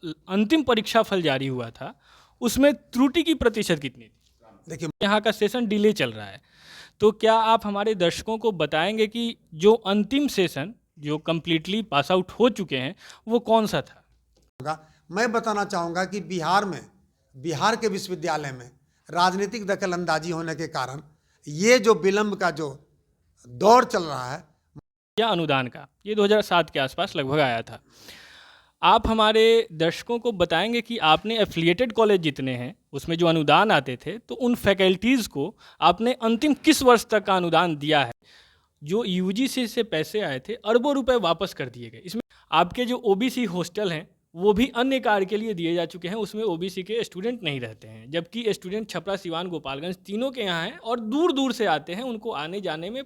अंतिम परीक्षा फल जारी हुआ था उसमें त्रुटि की प्रतिशत कितनी थी? देखिए, यहाँ का सेशन डिले चल रहा है, तो क्या आप हमारे दर्शकों को बताएंगे कि जो अंतिम सेशन जो कंप्लीटली पास आउट हो चुके हैं वो कौन सा था? मैं बताना चाहूँगा कि बिहार के विश्वविद्यालय में राजनीतिक दखलंदाजी होने के कारण ये जो विलंब का जो दौर चल रहा है, या अनुदान का, ये 2007 के आसपास लगभग आया था। आप हमारे दर्शकों को बताएंगे कि आपने एफिलिएटेड कॉलेज जितने हैं उसमें जो अनुदान आते थे तो उन फैकल्टीज़ को आपने अंतिम किस वर्ष तक का अनुदान दिया है? जो यूजीसी से पैसे आए थे अरबों रुपए वापस कर दिए गए। इसमें आपके जो ओबीसी हॉस्टल हैं वो भी अन्य कार्य के लिए दिए जा चुके हैं, उसमें ओबीसी के स्टूडेंट नहीं रहते हैं, जबकि स्टूडेंट छपरा, सिवान, गोपालगंज तीनों के यहाँ हैं और दूर दूर से आते हैं, उनको आने जाने में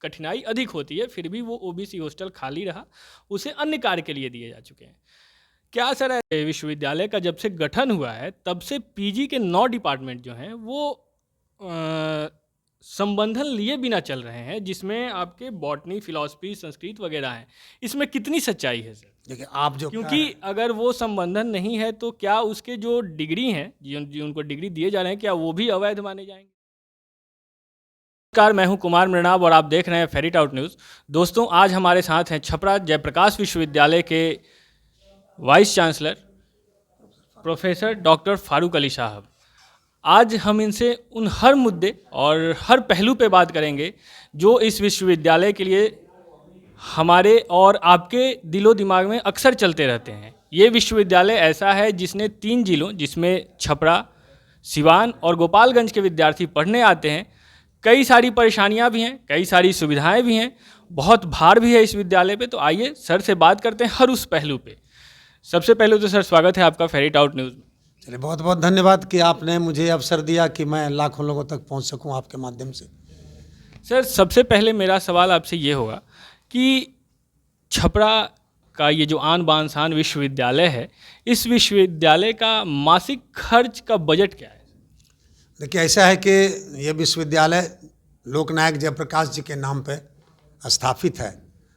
कठिनाई अधिक होती है, फिर भी वो ओबीसी हॉस्टल खाली रहा, उसे अन्य कार्य के लिए दिए जा चुके हैं। क्या सर है, विश्वविद्यालय का जब से गठन हुआ है तब से पीजी के 9 डिपार्टमेंट जो हैं वो संबंधन लिए बिना चल रहे हैं, जिसमें आपके बॉटनी, फिलॉसफी, संस्कृत वगैरह हैं। इसमें कितनी सच्चाई है सर? देखिए आप जो क्योंकि अगर वो संबंधन नहीं है तो क्या उसके जो डिग्री हैं, जो उनको डिग्री दिए जा रहे हैं, क्या वो भी अवैध माने जाएंगे? नमस्कार, मैं हूं कुमार मृणाब और आप देख रहे हैं फेरिट आउट न्यूज़। दोस्तों, आज हमारे साथ हैं छपरा जयप्रकाश विश्वविद्यालय के vice chancellor professor doctor Farooq Ali साहब। आज हम इनसे उन हर मुद्दे और हर पहलू पे बात करेंगे जो इस विश्वविद्यालय के लिए हमारे और आपके दिलो दिमाग में अक्सर चलते रहते हैं। ये विश्वविद्यालय ऐसा है जिसने 3 जिलों, जिसमें छपरा, सिवान और गोपालगंज के विद्यार्थी पढ़ने आते हैं। कई सारी परेशानियां भी हैं, कई सारी सुविधाएं भी हैं, बहुत भार भी है इस विद्यालय पे। तो आइए सर से बात करते हैं हर उस पहलू पे। सबसे पहले तो सर स्वागत है आपका फेरिट आउट न्यूज़ में। चलिए, बहुत बहुत धन्यवाद कि आपने मुझे अवसर दिया कि मैं लाखों लोगों तक पहुंच सकूं आपके माध्यम से। सर, सबसे पहले मेरा सवाल आपसे ये होगा कि छपरा का ये जो आन बान शान विश्वविद्यालय है, इस विश्वविद्यालय का मासिक खर्च का बजट क्या है? देखिए, ऐसा है कि ये विश्वविद्यालय लोकनायक जयप्रकाश जी के नाम पे स्थापित है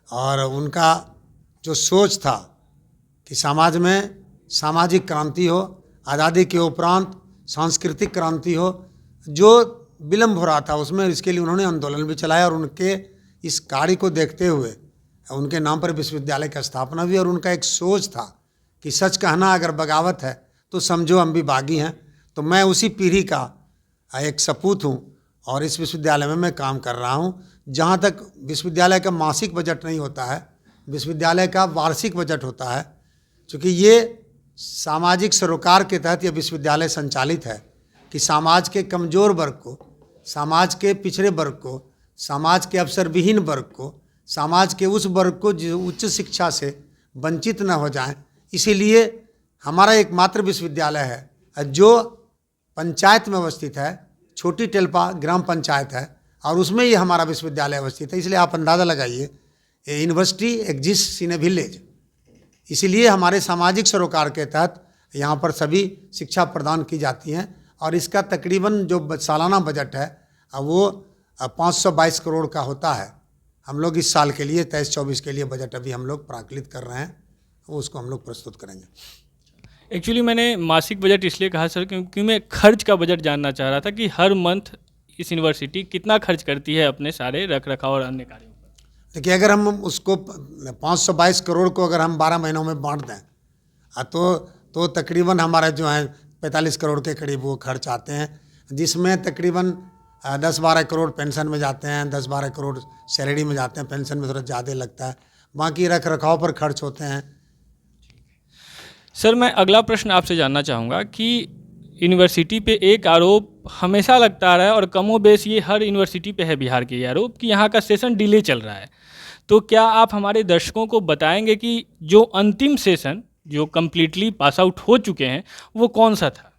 और उनका जो सोच था कि समाज में सामाजिक क्रांति हो, आज़ादी के उपरांत सांस्कृतिक क्रांति हो, जो विलम्ब हो रहा था उसमें, इसके लिए उन्होंने आंदोलन भी चलाया और उनके इस कार्य को देखते हुए उनके नाम पर विश्वविद्यालय की स्थापना हुई। और उनका एक सोच था कि सच कहना अगर बगावत है तो समझो हम भी बागी हैं। तो मैं उसी पीढ़ी का एक सपूत हूँ और इस विश्वविद्यालय में मैं काम कर रहा हूँ। जहाँ तक विश्वविद्यालय का मासिक बजट नहीं होता है, विश्वविद्यालय का वार्षिक बजट होता है। चूँकि ये सामाजिक सरोकार के तहत यह विश्वविद्यालय संचालित है कि समाज के कमज़ोर वर्ग को, समाज के पिछड़े वर्ग को, समाज के अवसरविहीन वर्ग को, समाज के उस वर्ग को जो उच्च शिक्षा से वंचित न हो जाएं, इसीलिए हमारा एकमात्र विश्वविद्यालय है जो पंचायत में अवस्थित है। छोटी टेल्पा ग्राम पंचायत है और उसमें ही हमारा विश्वविद्यालय अवस्थित है। इसलिए आप अंदाज़ा लगाइए, university exist in A village. इसीलिए हमारे सामाजिक सरोकार के तहत यहाँ पर सभी शिक्षा प्रदान की जाती हैं और इसका तकरीबन जो सालाना बजट है वो 522 करोड़ का होता है। हम लोग इस साल के लिए 23-24 के लिए बजट अभी हम लोग प्राकलित कर रहे हैं, उसको हम लोग प्रस्तुत करेंगे। एक्चुअली मैंने मासिक बजट इसलिए कहा सर क्योंकि मैं खर्च का बजट जानना चाह रहा था कि हर मंथ इस यूनिवर्सिटी कितना खर्च करती है अपने सारे रख रखाव और अन्य कार्यों पर। देखिए, अगर हम उसको 522 करोड़ को अगर हम 12 महीनों में बांट दें तो तकरीबन हमारा जो है 45 करोड़ के करीब वो खर्च आते हैं, जिसमें तकरीबन 10-12 करोड़ पेंशन में जाते हैं, 10-12 करोड़ सैलरी में जाते हैं, पेंशन में थोड़ा ज़्यादा लगता है, बाकी रख रखाव पर खर्च होते हैं। सर, मैं अगला प्रश्न आपसे जानना चाहूँगा कि यूनिवर्सिटी पे एक आरोप हमेशा लगता रहा है और कमोबेश ये हर यूनिवर्सिटी पे है बिहार के, ये आरोप कि यहाँ का सेशन डिले चल रहा है। तो क्या आप हमारे दर्शकों को बताएंगे कि जो अंतिम सेशन जो कम्प्लीटली पास आउट हो चुके हैं वो कौन सा था?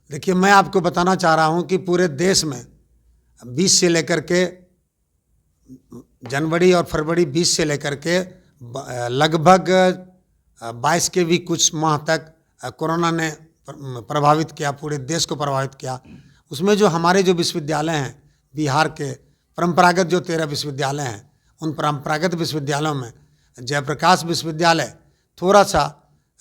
देखिए, मैं आपको बताना चाह रहा हूँ कि पूरे देश में 20 से लेकर के जनवरी और फरवरी 20 से लेकर के लगभग 22 के भी कुछ माह तक कोरोना ने प्रभावित किया, पूरे देश को प्रभावित किया। उसमें जो हमारे जो विश्वविद्यालय हैं बिहार के, परंपरागत जो 13 विश्वविद्यालय हैं, उन परंपरागत विश्वविद्यालयों में जयप्रकाश विश्वविद्यालय थोड़ा सा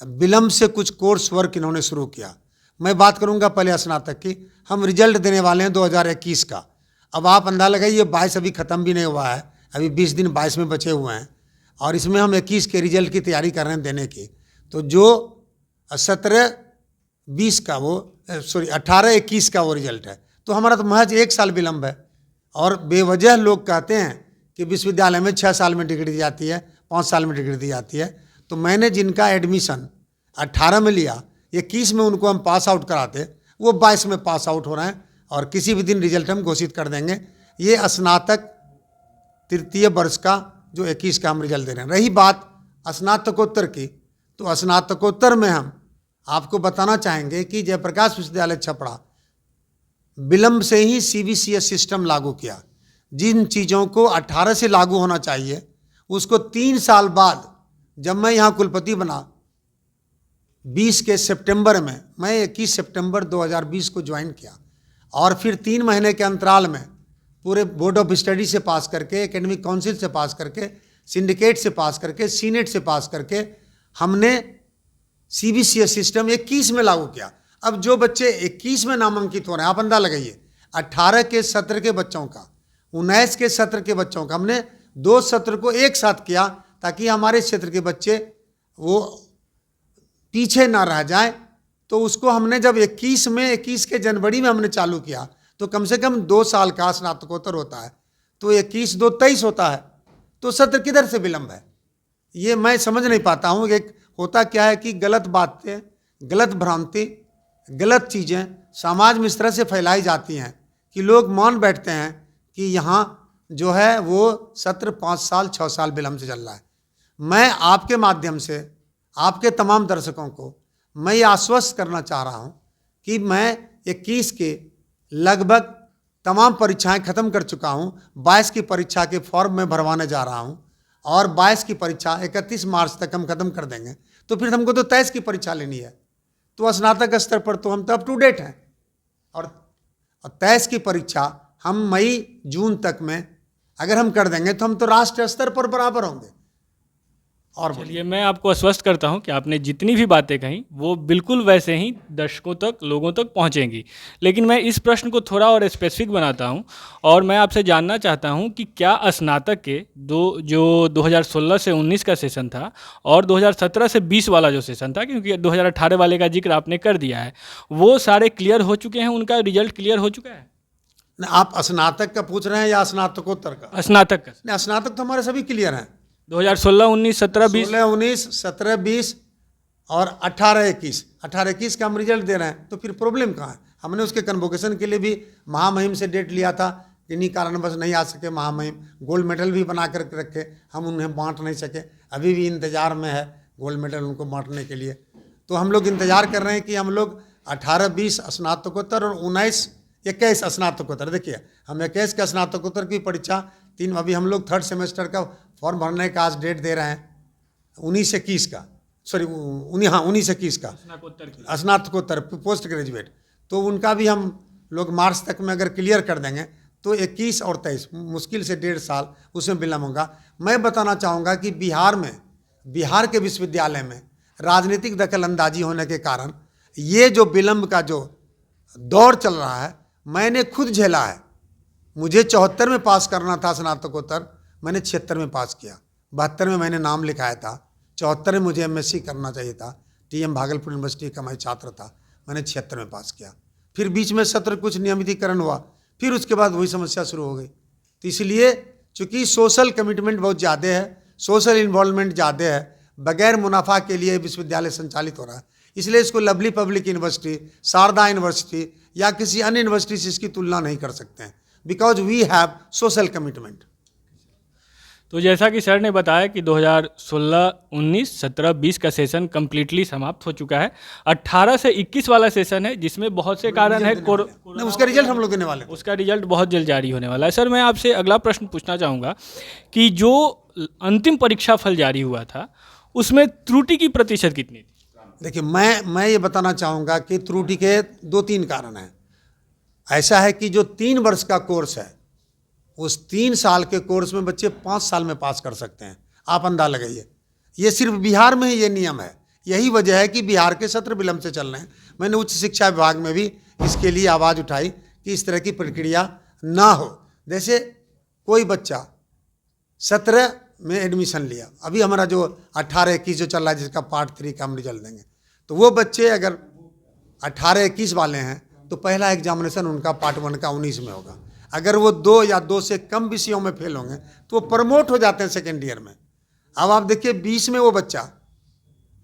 विलम्ब से कुछ कोर्स वर्क इन्होंने शुरू किया। मैं बात करूंगा पहले स्नातक की। हम रिजल्ट देने वाले हैं 2021 का। अब आप अंदाजा लगाइए 22 अभी ख़त्म भी नहीं हुआ है, अभी 20 दिन 22 में बचे हुए हैं और इसमें हम 21 के रिजल्ट की तैयारी कर रहे हैं देने की। तो जो 17-20 का वो 18-21 का वो रिजल्ट है, तो हमारा तो महज 1 साल विलम्ब है। और बेवजह लोग कहते हैं कि विश्वविद्यालय में 6 साल में डिग्री दी जाती है, 5 साल में डिग्री दी जाती है। तो मैंने जिनका एडमिशन 18 में लिया, 21 में उनको हम पास आउट कराते, वो 22 में पास आउट हो रहे हैं और किसी भी दिन रिजल्ट हम घोषित कर देंगे। ये स्नातक तृतीय वर्ष का जो 21 का हम रिजल्ट दे रहे हैं। रही बात स्नातकोत्तर की, तो स्नातकोत्तर में हम आपको बताना चाहेंगे कि जयप्रकाश विश्वविद्यालय छपरा विलम्ब से ही CBCS सिस्टम लागू किया। जिन चीज़ों को 18 से लागू होना चाहिए उसको 3 साल बाद, जब मैं यहाँ कुलपति बना 20 के सितंबर में, मैं 21 सितंबर 2020 को ज्वाइन किया और फिर 3 महीने के अंतराल में पूरे बोर्ड ऑफ स्टडी से पास करके, एकेडमिक काउंसिल से पास करके, सिंडिकेट से पास करके, सीनेट से पास करके हमने CBCS सिस्टम 21 में लागू किया। अब जो बच्चे 21 में नामांकित हो रहे हैं, आप अंदाजा लगाइए, 18 के सत्र के बच्चों का, 19 के सत्र के बच्चों का, हमने 2 सत्र को एक साथ किया ताकि हमारे क्षेत्र के बच्चे वो पीछे ना रह जाएं। तो उसको हमने जब 21 के जनवरी में हमने चालू किया, तो कम से कम 2 साल का स्नातकोत्तर होता है, तो 21-2 23 होता है, तो सत्र किधर से विलम्ब है? ये मैं समझ नहीं पाता हूँ। एक होता क्या है कि गलत बातें, गलत भ्रांति, गलत चीज़ें समाज में इस तरह से फैलाई जाती हैं कि लोग मान बैठते हैं कि यहाँ जो है वो सत्र 5 साल 6 साल विलम्ब से चल रहा है। मैं आपके माध्यम से आपके तमाम दर्शकों को मैं ये आश्वस्त करना चाह रहा हूँ कि मैं 21 के लगभग तमाम परीक्षाएं ख़त्म कर चुका हूँ। 22 की परीक्षा के फॉर्म में भरवाने जा रहा हूँ और 22 की परीक्षा 31 मार्च तक हम ख़त्म कर देंगे। तो फिर हमको तो 23 की परीक्षा लेनी है। तो स्नातक स्तर पर तो हम तो अप टू डेट हैं और 23 की परीक्षा हम मई जून तक में अगर हम कर देंगे तो हम तो राष्ट्रीय स्तर पर बराबर होंगे। और चलिए, मैं आपको आश्वस्त करता हूं कि आपने जितनी भी बातें कहीं वो बिल्कुल वैसे ही दर्शकों तक, लोगों तक पहुंचेंगी। लेकिन मैं इस प्रश्न को थोड़ा और स्पेसिफिक बनाता हूं और मैं आपसे जानना चाहता हूं कि क्या स्नातक के जो 2016 से 19 का सेशन था और 2017 से 20 वाला जो सेशन था, क्योंकि 2018 वाले का जिक्र आपने कर दिया है, वो सारे क्लियर हो चुके हैं, उनका रिजल्ट क्लियर हो चुका है? आप स्नातक का पूछ रहे हैं या स्नातकोत्तर का? स्नातक का। नहीं, स्नातक तो हमारे सभी क्लियर हैं। 2016, 19, 17, 20, 16-19, 17-20 और 18-21 का हम रिजल्ट दे रहे हैं। तो फिर प्रॉब्लम कहाँ है? हमने उसके कन्वोकेशन के लिए भी महामहिम से डेट लिया था, किन्हीं कारणवश नहीं आ सके महामहिम। गोल्ड मेडल भी बना कर रखे, हम उन्हें बांट नहीं सके। अभी भी इंतज़ार में है गोल्ड मेडल उनको बांटने के लिए। तो हम लोग इंतज़ार कर रहे हैं कि हम लोग 18-20 स्नातकोत्तर और 19-21 स्नातकोत्तर, देखिए हम 21 का स्नातकोत्तर की परीक्षा 3, अभी हम लोग 3rd सेमेस्टर का फॉर्म भरने का आज डेट दे रहे हैं 19-21 का, सॉरी 19-21 का स्नातकोत्तर पोस्ट ग्रेजुएट। तो उनका भी हम लोग मार्च तक में अगर क्लियर कर देंगे तो 21 और 23 मुश्किल से 1.5 साल उसमें विलम्ब होगा। मैं बताना चाहूँगा कि बिहार के विश्वविद्यालय में राजनीतिक दखलंदाजी होने के कारण ये जो विलम्ब का जो दौर चल रहा है मैंने खुद झेला है। मुझे 74 में पास करना था स्नातकोत्तर, मैंने 76 में पास किया। 72 में मैंने नाम लिखाया था, 74 में मुझे MSc करना चाहिए था। TM भागलपुर यूनिवर्सिटी का मैं छात्र था, मैंने 76 में पास किया। फिर बीच में सत्र कुछ नियमितीकरण हुआ, फिर उसके बाद वही समस्या शुरू हो गई। तो इसलिए चूँकि सोशल कमिटमेंट बहुत ज़्यादा है, सोशल इन्वॉल्वमेंट ज़्यादा है, बगैर मुनाफा के लिए विश्वविद्यालय संचालित हो रहा है, इसलिए इसको Lovely public university, Sharda university या किसी अन्य यूनिवर्सिटी से इसकी तुलना नहीं कर सकते हैं, because we have social commitment. तो जैसा कि सर ने बताया कि 2016, 19, 17, 20 का सेशन कम्प्लीटली समाप्त हो चुका है। 18 से 21 वाला सेशन है जिसमें बहुत से कारण है, उसका रिजल्ट हम लोग देने वाले हैं। उसका रिजल्ट बहुत जल्द जारी होने वाला है। सर, मैं आपसे अगला प्रश्न पूछना चाहूँगा कि जो अंतिम परीक्षा फल जारी हुआ था उसमें त्रुटि की प्रतिशत कितनी थी? देखिए, मैं ये बताना चाहूँगा कि त्रुटि के 2-3 कारण हैं। ऐसा है कि जो 3 वर्ष का कोर्स है, उस 3 साल के कोर्स में बच्चे 5 साल में पास कर सकते हैं। आप अंदाजा लगाइए, ये सिर्फ बिहार में ही ये नियम है, यही वजह है कि बिहार के सत्र विलंब से चल रहे हैं। मैंने उच्च शिक्षा विभाग में भी इसके लिए आवाज़ उठाई कि इस तरह की प्रक्रिया ना हो। जैसे कोई बच्चा 17 में एडमिशन लिया, अभी हमारा जो 18-21 जो चल रहा है जिसका पार्ट 3 का हम रिजल्ट देंगे, तो वो बच्चे अगर 18-21 वाले हैं तो पहला एग्जामिनेशन उनका पार्ट 1 का 19 में होगा। अगर वो 2 या 2 से कम विषयों में फेल होंगे तो वो प्रमोट हो जाते हैं सेकेंड ईयर में। अब आप देखिए 20 में वो बच्चा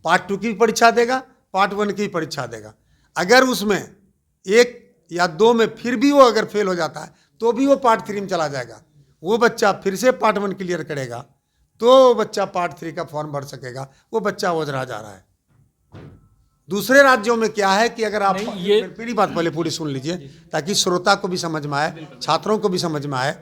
पार्ट 2 की परीक्षा देगा, पार्ट 1 की परीक्षा देगा। अगर उसमें 1 या 2 में फिर भी वो अगर फेल हो जाता है तो भी वो पार्ट 3 में चला जाएगा। वो बच्चा फिर से पार्ट 1 क्लियर करेगा तो वो बच्चा पार्ट 3 का फॉर्म भर सकेगा। वो बच्चा ओझरा जा रहा है। दूसरे राज्यों में क्या है कि अगर आप ये मेरी बात पहले पूरी सुन लीजिए ताकि श्रोता को भी समझ में आए, छात्रों को भी समझ में आए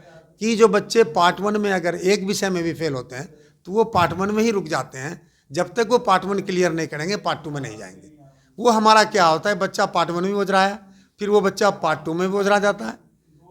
कि जो बच्चे पार्ट 1 में अगर एक विषय में भी फेल होते हैं तो वो पार्ट 1 में ही रुक जाते हैं। जब तक वो पार्ट 1 क्लियर नहीं करेंगे पार्ट 2 में नहीं जाएंगे। वो हमारा क्या होता है, बच्चा पार्ट 1 में भी ओझरा है, फिर वो बच्चा पार्ट 2 में भी ओझरा जाता है,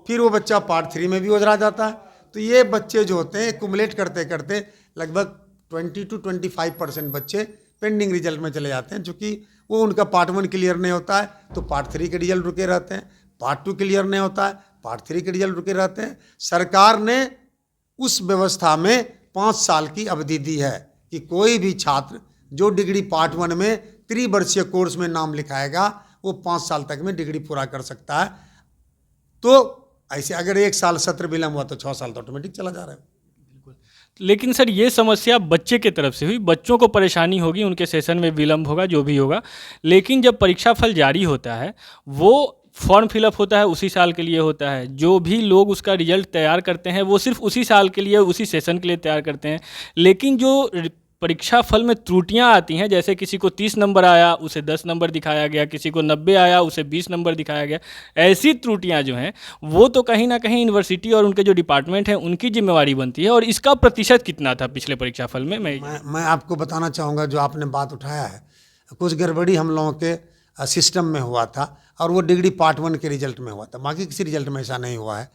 फिर वो बच्चा पार्ट 3 में भी ओझरा जाता है। तो ये बच्चे जो होते हैं एक्युमुलेट करते करते लगभग 20 to 25% बच्चे पेंडिंग रिजल्ट में चले जाते हैं। चूँकि वो उनका पार्ट 1 क्लियर नहीं होता है तो पार्ट 3 के रिजल्ट रुके रहते हैं, पार्ट 2 क्लियर नहीं होता है पार्ट 3 के रिजल्ट रुके रहते हैं। सरकार ने उस व्यवस्था में 5 साल की अवधि दी है कि कोई भी छात्र जो डिग्री पार्ट 1 में त्रिवर्षीय कोर्स में नाम लिखाएगा वो 5 साल तक में डिग्री पूरा कर सकता है। तो ऐसे अगर 1 साल सत्र विलंब हुआ तो 6 साल तो ऑटोमेटिक चला जा रहा है। लेकिन सर ये समस्या बच्चे के तरफ से हुई, बच्चों को परेशानी होगी, उनके सेशन में विलंब होगा, जो भी होगा। लेकिन जब परीक्षा फल जारी होता है वो फॉर्म फिलअप होता है उसी साल के लिए होता है। जो भी लोग उसका रिजल्ट तैयार करते हैं वो सिर्फ उसी साल के लिए, उसी सेशन के लिए तैयार करते हैं। लेकिन जो परीक्षा फल में त्रुटियां आती हैं, जैसे किसी को 30 नंबर आया उसे 10 नंबर दिखाया गया, किसी को 90 आया उसे 20 नंबर दिखाया गया, ऐसी त्रुटियां जो हैं वो तो कहीं ना कहीं यूनिवर्सिटी और उनके जो डिपार्टमेंट हैं उनकी जिम्मेवारी बनती है। और इसका प्रतिशत कितना था पिछले परीक्षा फल में? मैं आपको बताना चाहूँगा, जो आपने बात उठाया है, कुछ गड़बड़ी हम लोगों के सिस्टम में हुआ था और वो डिग्री पार्ट 1 के रिजल्ट में हुआ था, बाकी किसी रिजल्ट में ऐसा नहीं हुआ है।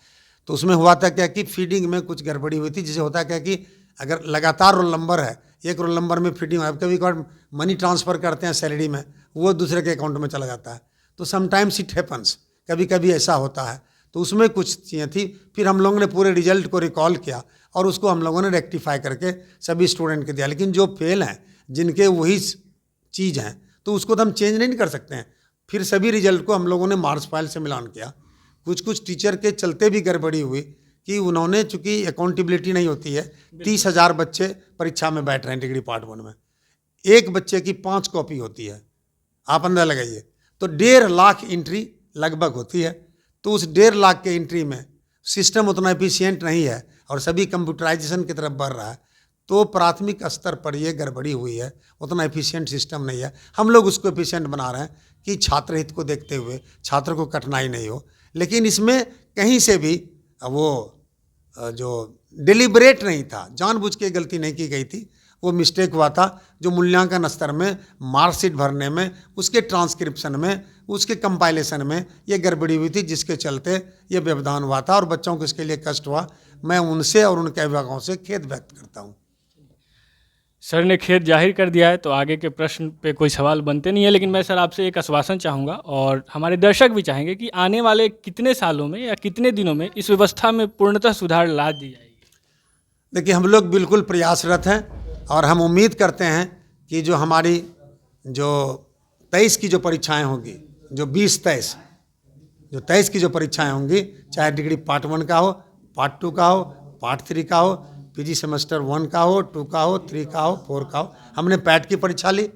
तो उसमें हुआ था क्या कि फीडिंग में कुछ गड़बड़ी हुई थी, जिसे होता है क्या कि अगर लगातार रोल नंबर है, एक रोल नंबर में फीडिंग है, कभी कभार मनी ट्रांसफ़र करते हैं सैलरी में, वो दूसरे के अकाउंट में चला जाता है। तो समटाइम्स इट हैपन्स, कभी कभी ऐसा होता है। तो उसमें कुछ चीज़ें थी। फिर हम लोगों ने पूरे रिजल्ट को रिकॉल किया और उसको हम लोगों ने रेक्टिफाई करके सभी स्टूडेंट को दिया। लेकिन जो फेल हैं, जिनके वही चीज़ हैं, तो उसको तो हम चेंज नहीं कर सकते हैं। फिर सभी रिजल्ट को हम लोगों ने मार्क्स फाइल से मिलान किया। कुछ टीचर के चलते भी गड़बड़ी हुई कि उन्होंने, चूँकि अकाउंटेबिलिटी नहीं होती है, 30,000 बच्चे परीक्षा में बैठ रहे हैं डिग्री पार्ट 1 में, एक बच्चे की 5 कॉपी होती है, आप अंदाजा लगाइए। तो 1.5 लाख एंट्री लगभग होती है। तो उस 1.5 लाख के एंट्री में सिस्टम उतना एफिशिएंट नहीं है और सभी कंप्यूटराइजेशन की तरफ बढ़ रहा है। तो प्राथमिक स्तर पर ये गड़बड़ी हुई है, उतना एफिशिएंट सिस्टम नहीं है। हम लोग उसको एफिशिएंट बना रहे हैं कि छात्र हित को देखते हुए छात्र को कठिनाई नहीं हो। लेकिन इसमें कहीं से भी वो जो डिलिबरेट नहीं था, जानबूझ के गलती नहीं की गई थी, वो मिस्टेक हुआ था। जो मूल्यांकन स्तर में, मार्कशीट भरने में, उसके ट्रांसक्रिप्शन में, उसके कंपाइलेशन में ये गड़बड़ी हुई थी, जिसके चलते ये व्यवधान हुआ था और बच्चों को इसके लिए कष्ट हुआ। मैं उनसे और उनके अभिभावकों से खेद व्यक्त करता हूँ। सर ने खेद जाहिर कर दिया है तो आगे के प्रश्न पे कोई सवाल बनते नहीं है। लेकिन मैं सर आपसे एक आश्वासन चाहूँगा और हमारे दर्शक भी चाहेंगे कि आने वाले कितने सालों में या कितने दिनों में इस व्यवस्था में पूर्णतः सुधार ला दी जाएगी? देखिए, हम लोग बिल्कुल प्रयासरत हैं और हम उम्मीद करते हैं कि जो हमारी जो 23 की जो परीक्षाएं होंगी, जो 23 की जो परीक्षाएं होंगी, चाहे डिग्री पार्ट 1 का हो, पार्ट 2 का हो, पार्ट 3 का हो, पीजी सेमेस्टर 1 का हो, 2 का हो, 3 का हो, 4 का हो, हमने पैट की परीक्षा ली।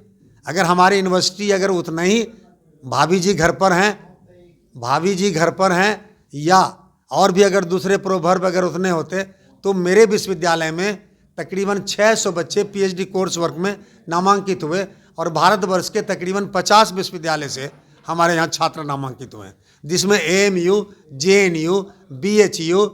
अगर हमारी यूनिवर्सिटी अगर उतना ही भाभी जी घर पर हैं या और भी अगर दूसरे प्रोवर्ब अगर उतने होते तो मेरे विश्वविद्यालय में तकरीबन 600 बच्चे पीएचडी कोर्स वर्क में नामांकित हुए और भारतवर्ष के तकरीबन 50 विश्वविद्यालय से हमारे यहाँ छात्र नामांकित हुए हैं, जिसमें AMU, JNU, BHU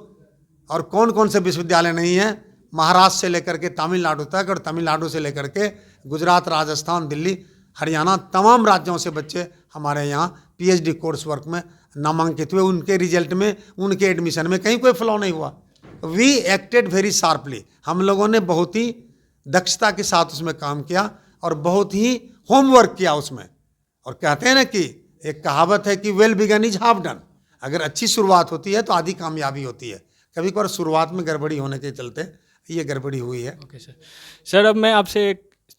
और कौन कौन से विश्वविद्यालय नहीं हैं, महाराष्ट्र से लेकर के तमिलनाडु तक और तमिलनाडु से लेकर के गुजरात, राजस्थान, दिल्ली, हरियाणा, तमाम राज्यों से बच्चे हमारे यहाँ पीएचडी कोर्स वर्क में नामांकित हुए। उनके रिजल्ट में, उनके एडमिशन में कहीं कोई फ्लॉ नहीं हुआ। वी एक्टेड वेरी शार्पली, हम लोगों ने बहुत ही दक्षता के साथ उसमें काम किया और बहुत ही होमवर्क किया उसमें। और कहते हैं ना कि एक कहावत है कि well begun is half done. अगर अच्छी शुरुआत होती है तो आधी कामयाबी होती है। कभी कभार शुरुआत में गड़बड़ी होने के चलते ये गड़बड़ी हुई है। Okay sir. सर अब मैं आपसे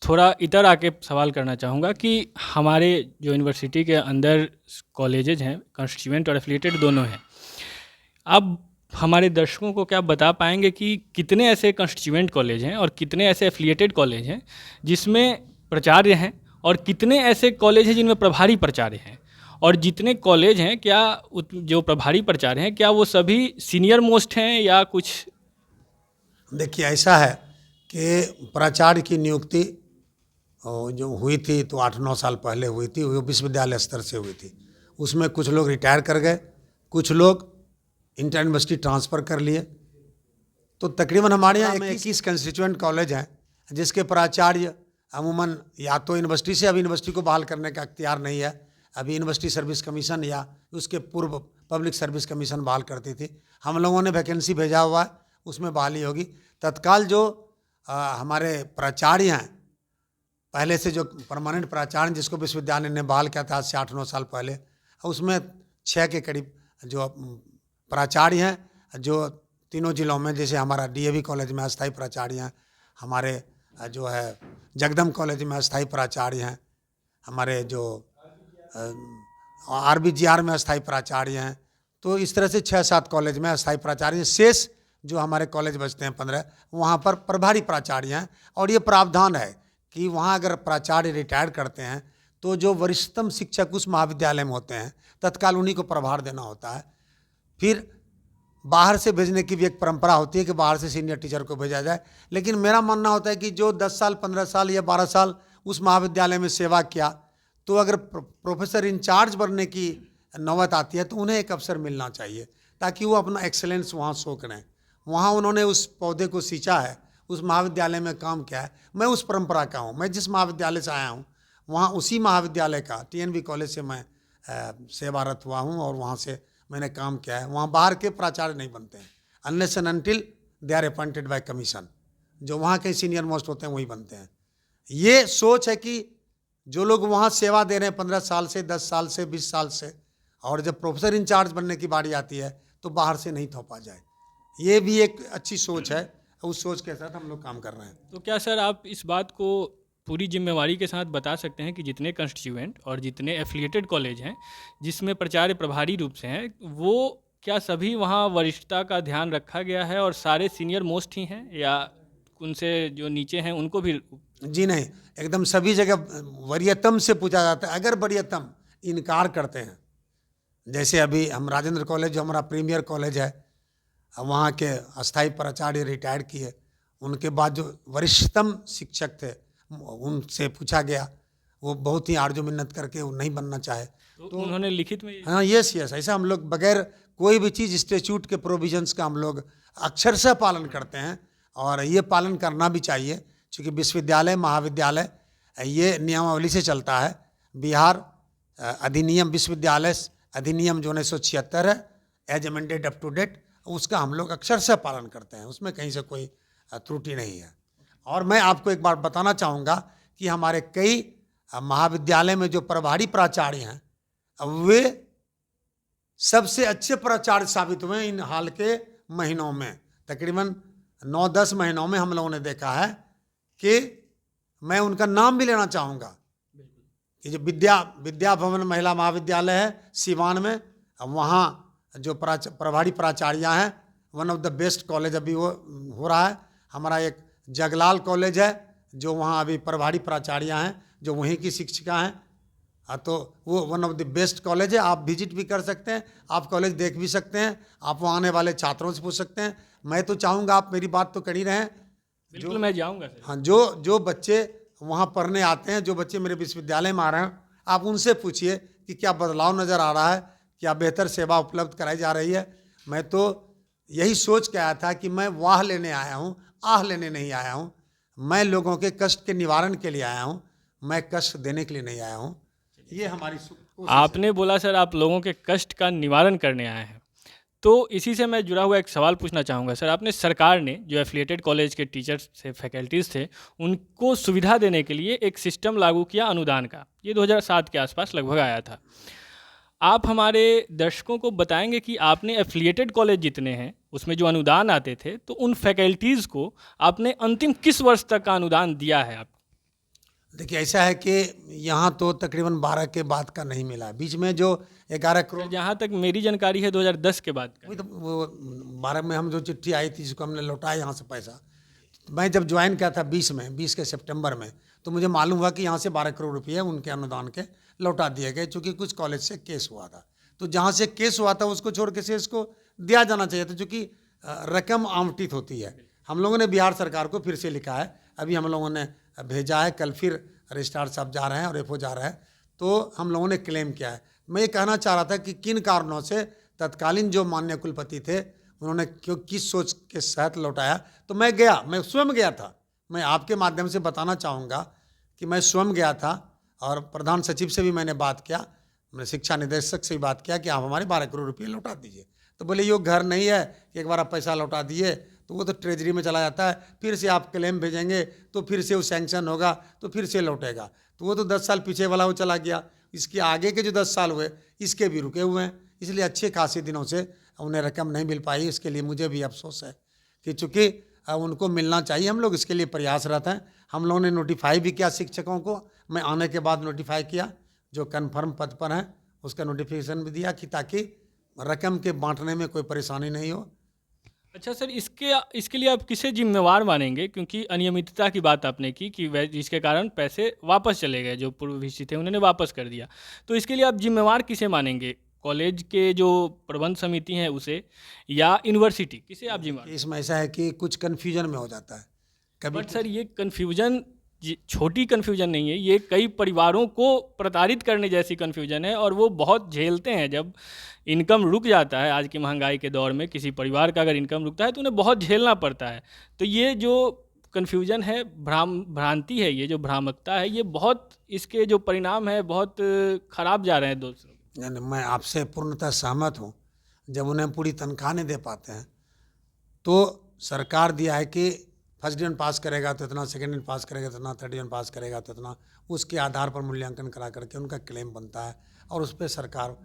थोड़ा इधर आके सवाल करना चाहूँगा कि हमारे जो यूनिवर्सिटी के अंदर कॉलेजेज हैं, कॉन्स्टिट्यूएंट और एफिलिएटेड दोनों हैं, आप हमारे दर्शकों को क्या बता पाएंगे कि कितने ऐसे कॉन्स्टिट्यूएंट कॉलेज हैं और कितने ऐसे एफिलिएटेड कॉलेज हैं जिसमें प्राचार्य हैं, और कितने ऐसे कॉलेज हैं जिनमें प्रभारी प्राचार्य हैं, और जितने कॉलेज हैं क्या जो प्रभारी प्राचार्य हैं क्या वो सभी सीनियर मोस्ट हैं या कुछ? देखिए ऐसा है कि प्राचार्य की नियुक्ति जो हुई थी तो 8-9 साल पहले हुई थी, वो विश्वविद्यालय स्तर से हुई थी। उसमें कुछ लोग रिटायर कर गए, कुछ लोग इंटर यूनिवर्सिटी ट्रांसफ़र कर लिए। तो तकरीबन हमारे यहाँ 21 कंस्टिट्यूएंट कॉलेज हैं जिसके प्राचार्य अमूमन या तो यूनिवर्सिटी से, अभी यूनिवर्सिटी को बहाल करने का अख्तियार नहीं है, अभी यूनिवर्सिटी सर्विस कमीशन या उसके पूर्व पब्लिक सर्विस कमीशन बहाल करती थी। हम लोगों ने वैकेंसी भेजा हुआ है, उसमें बहाली होगी। तत्काल जो हमारे प्राचार्य हैं, पहले से जो परमानेंट प्राचार्य जिसको विश्वविद्यालय ने बहाल किया था आज से 8-9 साल पहले, उसमें 6 के करीब जो प्राचार्य हैं जो तीनों जिलों में, जैसे हमारा डीएवी कॉलेज में अस्थायी प्राचार्य हैं, हमारे जो है जगदम कॉलेज में अस्थायी प्राचार्य हैं, हमारे जो आरबीजीआर में अस्थायी प्राचार्य हैं। तो इस तरह से 6-7 कॉलेज में अस्थायी प्राचार्य हैं। शेष जो हमारे कॉलेज बचते हैं 15, वहाँ पर प्रभारी प्राचार्य हैं। और ये प्रावधान है कि वहाँ अगर प्राचार्य रिटायर करते हैं तो जो वरिष्ठतम शिक्षक उस महाविद्यालय में होते हैं तत्काल उन्हीं को प्रभार देना होता है। फिर बाहर से भेजने की भी एक परंपरा होती है कि बाहर से सीनियर टीचर को भेजा जाए, लेकिन मेरा मानना होता है कि जो 10 साल 15 साल या 12 साल उस महाविद्यालय में सेवा किया, तो अगर प्रोफेसर इंचार्ज बनने की नौबत आती है तो उन्हें एक अवसर मिलना चाहिए ताकि वो अपना एक्सेलेंस वहाँ शो करें। वहाँ उन्होंने उस पौधे को सींचा है, उस महाविद्यालय में काम किया है। मैं उस परंपरा का हूँ। मैं जिस महाविद्यालय से आया हूँ वहाँ उसी महाविद्यालय का टीएनबी कॉलेज से मैं सेवारत हुआ हूँ और वहाँ से मैंने काम किया है। वहाँ बाहर के प्राचार्य नहीं बनते हैं unless and until they are appointed by commission. जो वहाँ के सीनियर मोस्ट होते हैं वही बनते हैं। ये सोच है कि जो लोग वहाँ सेवा दे रहे हैं 15 साल से, 10 साल से, 20 साल से, और जब प्रोफेसर इंचार्ज बनने की बारी आती है तो बाहर से नहीं थोपा जाए। ये भी एक अच्छी सोच है, उस सोच के साथ हम लोग काम कर रहे हैं। तो क्या सर आप इस बात को पूरी जिम्मेवारी के साथ बता सकते हैं कि जितने कंस्टिट्यूएंट और जितने एफिलिएटेड कॉलेज हैं जिसमें प्राचार्य प्रभारी रूप से हैं, वो क्या सभी वहाँ वरिष्ठता का ध्यान रखा गया है और सारे सीनियर मोस्ट ही हैं, या उनसे जो नीचे हैं उनको भी? जी नहीं, एकदम सभी जगह वरीयतम से पूछा जाता है। अगर वरीयतम इनकार करते हैं, जैसे अभी हम राजेंद्र कॉलेज जो हमारा प्रीमियर कॉलेज है, वहाँ के अस्थायी प्राचार्य रिटायर किए, उनके बाद जो वरिष्ठतम शिक्षक थे उनसे पूछा गया, वो बहुत ही आरजू मिन्नत करके वो नहीं बनना चाहे तो उन्होंने लिखित में? हाँ, यस ऐसा हम लोग बगैर कोई भी चीज़ स्टैट्यूट के प्रोविजंस का हम लोग अक्षरशः पालन करते हैं और ये पालन करना भी चाहिए, क्योंकि विश्वविद्यालय महाविद्यालय ये नियमावली से चलता है। बिहार अधिनियम विश्वविद्यालय अधिनियम जो 1976 है as amended up to date, उसका हम लोग अक्षरशः पालन करते हैं, उसमें कहीं से कोई त्रुटि नहीं है। और मैं आपको एक बात बताना चाहूँगा कि हमारे कई महाविद्यालय में जो प्रभारी प्राचार्य हैं वे सबसे अच्छे प्राचार्य साबित हुए in हाल के महीनों में। तकरीबन 9-10 महीनों में हम लोगों ने देखा है कि मैं उनका नाम भी लेना चाहूँगा कि जो विद्या भवन महिला महाविद्यालय है सिवान में, वहाँ जो प्रभारी प्राचार्य हैं one of the best college अभी वो हो रहा है। हमारा एक जगलाल कॉलेज है जो वहाँ अभी प्रभारी प्राचार्य हैं जो वहीं की शिक्षिका हैं। तो वो one of the best college है, आप विजिट भी कर सकते हैं, आप कॉलेज देख भी सकते हैं, आप वहाँ आने वाले छात्रों से पूछ सकते हैं। मैं तो चाहूँगा आप मेरी बात तो कर ही रहें। बिल्कुल मैं जाऊँगा सर। हाँ, जो बच्चे वहाँ पढ़ने आते हैं, जो बच्चे मेरे विश्वविद्यालय में आ रहे हैं, आप उनसे पूछिए कि क्या बदलाव नज़र आ रहा है, क्या बेहतर सेवा उपलब्ध कराई जा रही है। मैं तो यही सोच के आया था कि मैं वाह लेने आया हूँ, आह लेने नहीं आया हूँ। मैं लोगों के कष्ट के निवारण के लिए आया हूँ, मैं कष्ट देने के लिए नहीं आया हूँ। ये हमारी आपने बोला सर आप लोगों के कष्ट का निवारण करने आए हैं, तो इसी से मैं जुड़ा हुआ एक सवाल पूछना चाहूँगा सर। आपने सरकार ने जो एफिलिएटेड कॉलेज के टीचर्स थे, फैकल्टीज़ थे, उनको सुविधा देने के लिए एक सिस्टम लागू किया अनुदान का। ये 2007 के आसपास लगभग आया था। आप हमारे दर्शकों को बताएंगे कि आपने एफिलिएटेड कॉलेज जितने हैं उसमें जो अनुदान आते थे, तो उन फैकल्टीज़ को आपने अंतिम किस वर्ष तक का अनुदान दिया है आप? देखिए, ऐसा है कि यहाँ तो तकरीबन 12 के बाद का नहीं मिला, बीच में जो 11 करोड़, जहाँ तक मेरी जानकारी है 2010 के बाद का। वही तो वो 12 में हम जो चिट्ठी आई थी जिसको हमने लौटाया यहाँ से पैसा, तो मैं जब ज्वाइन किया था 20 के सितंबर में, तो मुझे मालूम हुआ कि यहाँ से 12 करोड़ रुपये उनके अनुदान के लौटा दिए गए, चूँकि कुछ कॉलेज से केस हुआ था। तो जहाँ से केस हुआ था उसको छोड़ के शेष को दिया जाना चाहिए था, चूँकि रकम आवंटित होती है। हम लोगों ने बिहार सरकार को फिर से लिखा है, अभी हम लोगों ने भेजा है, कल फिर रजिस्ट्रार साहब जा रहे हैं और एफओ जा रहा है, तो हम लोगों ने क्लेम किया है। मैं ये कहना चाह रहा था कि किन कारणों से तत्कालीन जो माननीय कुलपति थे उन्होंने क्यों किस सोच के साथ लौटाया, तो मैं स्वयं गया था। मैं आपके माध्यम से बताना चाहूँगा कि मैं स्वयं गया था और प्रधान सचिव से भी मैंने बात किया, मैंने शिक्षा निदेशक से भी बात किया कि आप हमारे 12 करोड़ रुपये लौटा दीजिए। तो बोले ये घर नहीं है कि एक बार आप पैसा लौटा दिए तो वो तो ट्रेजरी में चला जाता है, फिर से आप क्लेम भेजेंगे तो फिर से वो सैंक्शन होगा तो फिर से लौटेगा। तो वो तो 10 साल पीछे वाला वो चला गया, इसके आगे के जो 10 साल हुए इसके भी रुके हुए हैं, इसलिए अच्छे खासे दिनों से उन्हें रकम नहीं मिल पाई। इसके लिए मुझे भी अफसोस है कि चूँकि उनको मिलना चाहिए, हम लोग इसके लिए प्रयासरत हैं। हम लोगों ने नोटिफाई भी किया शिक्षकों को, मैं आने के बाद नोटिफाई किया, जो कन्फर्म पद पर हैं उसका नोटिफिकेशन भी दिया कि ताकि रकम के बांटने में कोई परेशानी नहीं हो। अच्छा सर, इसके लिए आप किसे जिम्मेवार मानेंगे? क्योंकि अनियमितता की बात आपने की कि जिसके कारण पैसे वापस चले गए, जो पूर्व वीसी थे उन्होंने वापस कर दिया, तो इसके लिए आप जिम्मेवार किसे मानेंगे? कॉलेज के जो प्रबंध समिति है उसे, या यूनिवर्सिटी, किसे आप जिम्मेवार? इसमें ऐसा है कि कुछ कन्फ्यूजन में हो जाता है कभी। बट सर, ये कन्फ्यूजन छोटी कन्फ्यूजन नहीं है, ये कई परिवारों को प्रताड़ित करने जैसी कन्फ्यूजन है, और वो बहुत झेलते हैं। जब इनकम रुक जाता है आज की महंगाई के दौर में, किसी परिवार का अगर इनकम रुकता है तो उन्हें बहुत झेलना पड़ता है। तो ये जो कन्फ्यूजन है, भ्रांति है, ये जो भ्रामकता है, ये बहुत, इसके जो परिणाम है बहुत खराब जा रहे हैं दोस्तों। यानी मैं आपसे पूर्णतः सहमत हूँ। जब उन्हें पूरी तनख्वाह नहीं दे पाते हैं तो सरकार दिया है कि फर्स्ट डिवीजन पास करेगा तो इतना, सेकेंड डिवीजन पास करेगा तो इतना, थर्ड डिवीजन पास करेगा तो इतना, उसके आधार पर मूल्यांकन करा करके उनका क्लेम बनता है और उस पर सरकार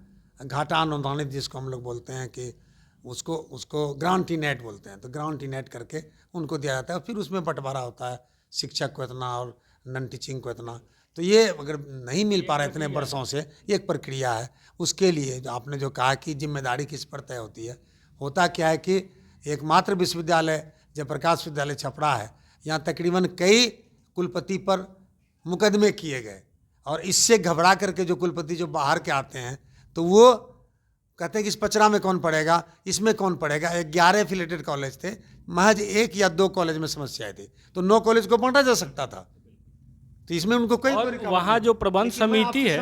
घाटा अनुदानित, जिसको हम लोग बोलते हैं कि उसको ग्रांटी नेट बोलते हैं, तो ग्रांटी नेट करके उनको दिया जाता है। फिर उसमें बंटवारा होता है, शिक्षक को इतना और नॉन टीचिंग को इतना। तो ये अगर नहीं मिल पा रहा इतने वर्षों से, ये एक प्रक्रिया है। उसके लिए जो आपने जो कहा कि जिम्मेदारी किस पर तय होती है, होता क्या है कि एकमात्र विश्वविद्यालय जयप्रकाश विद्यालय छपरा है, यहाँ तकरीबन कई कुलपति पर मुकदमे किए गए, और इससे घबरा करके जो कुलपति जो बाहर के आते हैं तो वो कहते हैं कि इस पचरा में कौन पढ़ेगा, इसमें कौन पढ़ेगा। 11 एफिलिएटेड कॉलेज थे, महज 1 या 2 कॉलेज में समस्याएं थी, तो 9 कॉलेज को बांटा जा सकता था। तो इसमें उनको कई, और वहाँ जो प्रबंध समिति है,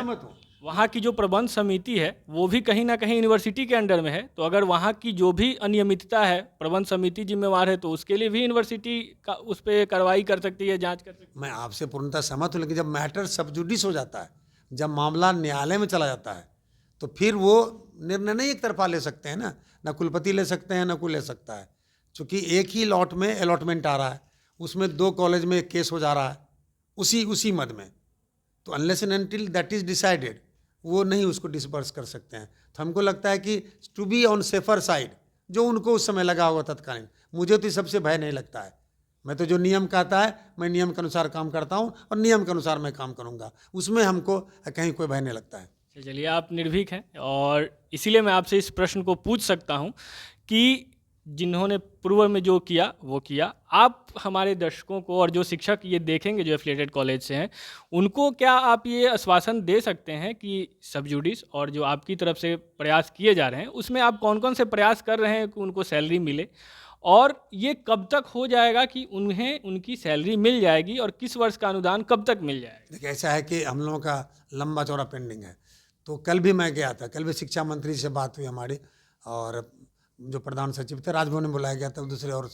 वहाँ की जो प्रबंध समिति है वो भी कहीं ना कहीं यूनिवर्सिटी के अंडर में है। तो अगर वहाँ की जो भी अनियमितता है, प्रबंध समिति जिम्मेवार है, तो उसके लिए भी यूनिवर्सिटी का उस पर कार्रवाई कर सकती है, जांच कर सकती है। मैं आपसे पूर्णतः सहमत हूँ, लेकिन जब मैटर सब जुडिस हो जाता है, जब मामला न्यायालय में चला जाता है, तो फिर वो निर्णय नहीं एक तरफा ले सकते हैं ना कुलपति ले सकते हैं, ना कोई ले सकता है। चूँकि एक ही लॉट में अलॉटमेंट आ रहा है, उसमें 2 कॉलेज में केस हो जा रहा है उसी मद में, तो unless and until that is decided वो नहीं उसको डिस्पर्स कर सकते हैं। तो हमको लगता है कि to be on safer side, जो उनको उस समय लगा हुआ तत्कालीन, मुझे तो सबसे भय नहीं लगता है। मैं तो जो नियम कहता है मैं नियम के अनुसार काम करता हूँ और नियम के अनुसार मैं काम करूँगा, उसमें हमको कहीं कोई भय नहीं लगता है। चलिए, आप निर्भीक हैं, और इसीलिए मैं आपसे इस प्रश्न को पूछ सकता हूँ कि जिन्होंने पूर्व में जो किया वो किया, आप हमारे दर्शकों को और जो शिक्षक ये देखेंगे जो एफिलिएटेड कॉलेज से हैं, उनको क्या आप ये आश्वासन दे सकते हैं कि सब जुडिस और जो आपकी तरफ से प्रयास किए जा रहे हैं उसमें आप कौन कौन से प्रयास कर रहे हैं कि उनको सैलरी मिले, और ये कब तक हो जाएगा कि उन्हें उनकी सैलरी मिल जाएगी, और किस वर्ष का अनुदान कब तक मिल जाएगा? देखिए, ऐसा है कि हम लोगों का लंबा चौड़ा पेंडिंग है। तो कल भी मैं गया था, कल भी शिक्षा मंत्री से बात हुई हमारी, और जो प्रधान सचिव थे राजभवन में बुलाया गया था, दूसरे और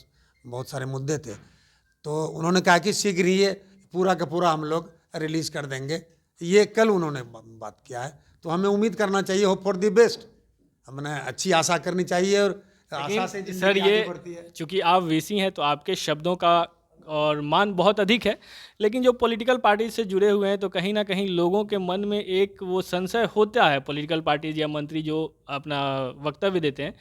बहुत सारे मुद्दे थे। तो उन्होंने कहा कि शीघ्र ही ये पूरा का पूरा हम लोग रिलीज़ कर देंगे, ये कल उन्होंने बात किया है। तो हमें उम्मीद करना चाहिए, होप फॉर द बेस्ट, मैंने अच्छी आशा करनी चाहिए, और आशा से लेकिन जिंदगी सर आगे ये बढ़ती है। चूंकि आप वीसी हैं तो आपके शब्दों का और मान बहुत अधिक है, लेकिन जो पॉलिटिकल पार्टी से जुड़े हुए हैं तो कहीं ना कहीं लोगों के मन में एक वो संशय होता है पॉलिटिकल पार्टीज या मंत्री जो अपना वक्तव्य देते हैं।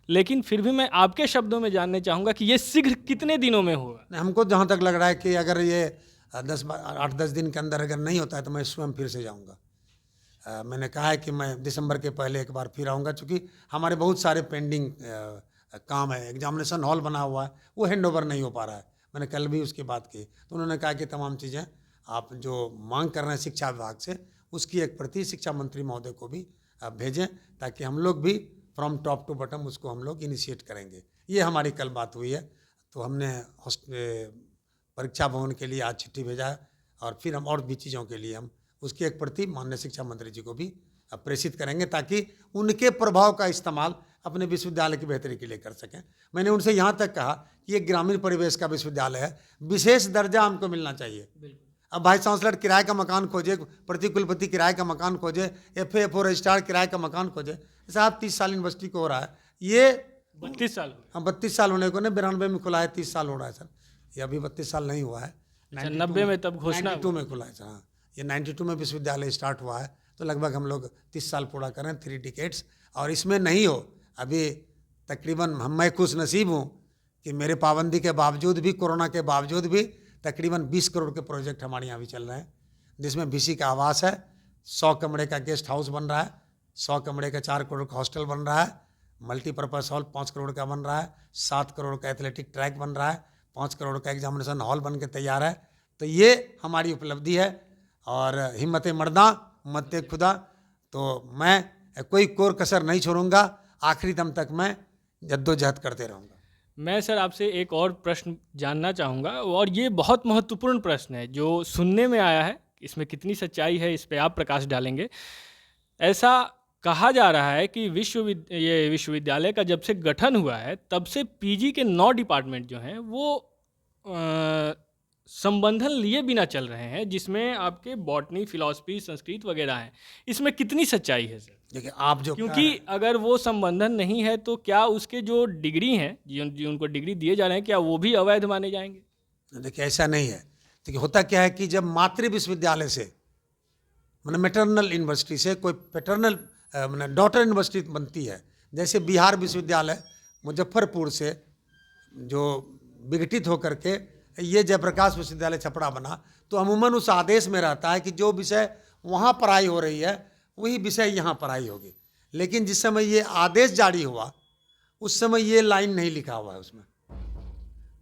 लेकिन फिर भी मैं आपके शब्दों में जानना चाहूँगा कि ये शीघ्र कितने दिनों में होगा? हमको जहाँ तक लग रहा है कि अगर ये 8-10 दिन के अंदर अगर नहीं होता है तो मैं स्वयं फिर से जाऊँगा। मैंने कहा है कि मैं दिसंबर के पहले एक बार फिर आऊँगा, चूँकि हमारे बहुत सारे पेंडिंग काम है। एग्जामिनेशन हॉल बना हुआ है, वो हैंड ओवर नहीं हो पा रहा है। मैंने कल भी उसकी बात की तो उन्होंने कहा कि तमाम चीज़ें आप जो मांग कर रहे हैं शिक्षा विभाग से, उसकी एक प्रति शिक्षा मंत्री महोदय को भी भेजें, ताकि हम लोग भी फ्रॉम टॉप टू बॉटम उसको हम लोग इनिशिएट करेंगे। ये हमारी कल बात हुई है। तो हमने परीक्षा भवन के लिए आज चिट्ठी भेजा है, और फिर हम और भी चीज़ों के लिए हम उसकी एक प्रति माननीय शिक्षा मंत्री जी को भी प्रेषित करेंगे, ताकि उनके प्रभाव का इस्तेमाल अपने विश्वविद्यालय की बेहतरी के लिए कर सकें। मैंने उनसे यहाँ तक कहा कि ये ग्रामीण परिवेश का विश्वविद्यालय है, विशेष दर्जा हमको मिलना चाहिए। अब भाई चांसलर किराए का मकान खोजे, प्रति कुलपति किराए का मकान खोजे, FA रजिस्ट्रार किराए का मकान खोजे। साहब 30 साल यूनिवर्सिटी को हो रहा है, ये 32 साल? हाँ 32 साल होने को ने 92 में खुला है, 30 साल हो रहा है सर। ये अभी 32 साल नहीं हुआ है। 90 में तब घोषणा 92 में खुला है सर। हाँ, ये 92 में विश्वविद्यालय स्टार्ट हुआ है, तो लगभग हम लोग 30 साल पूरा करें, 3 डिकेड्स। और इसमें नहीं हो अभी तकरीबन मैं खुश नसीब हूँ कि मेरे पाबंदी के बावजूद भी, कोरोना के बावजूद भी तकरीबन 20 करोड़ के प्रोजेक्ट हमारे यहाँ भी चल रहे हैं, जिसमें VC का आवास है, 100 कमरे का गेस्ट हाउस बन रहा है, 100 कमरे का 4 करोड़ का हॉस्टल बन रहा है, मल्टीपर्पज़ हॉल 5 करोड़ का बन रहा है, 7 करोड़ का एथलेटिक ट्रैक बन रहा है, 5 करोड़ का एग्जामिनेशन हॉल बन के तैयार है। तो ये हमारी उपलब्धि है, और हिम्मत मर्दा मत खुदा। तो मैं कोई कोर कसर नहीं छोड़ूंगा, आखिरी दम तक मैं जद्दोजहद करते रहूँगा। मैं सर आपसे एक और प्रश्न जानना चाहूँगा, और ये बहुत महत्वपूर्ण प्रश्न है जो सुनने में आया है, इसमें कितनी सच्चाई है इस पे आप प्रकाश डालेंगे। ऐसा कहा जा रहा है कि ये विश्वविद्यालय का जब से गठन हुआ है तब से PG के 9 डिपार्टमेंट जो हैं वो संबंधन लिए बिना चल रहे हैं, जिसमें आपके बॉटनी, फिलॉसफी, संस्कृत वगैरह हैं। इसमें कितनी सच्चाई है सर? देखिए आप जो, क्योंकि अगर वो संबंधन नहीं है तो क्या उसके जो डिग्री हैं, जो उनको डिग्री दिए जा रहे हैं, क्या वो भी अवैध माने जाएंगे? देखिए ऐसा नहीं है। देखिए होता क्या है कि जब मातृ विश्वविद्यालय से, मैंने मैटरनल यूनिवर्सिटी से कोई पैटर्नल मैंने डॉटर यूनिवर्सिटी बनती है, जैसे बिहार विश्वविद्यालय मुजफ्फरपुर से जो विघटित होकर के ये जयप्रकाश विश्वविद्यालय छपरा बना, तो अमूमन उस आदेश में रहता है कि जो विषय वहाँ पढ़ाई हो रही है वही विषय यहाँ पढ़ाई होगी। लेकिन जिस समय ये आदेश जारी हुआ उस समय ये लाइन नहीं लिखा हुआ है उसमें,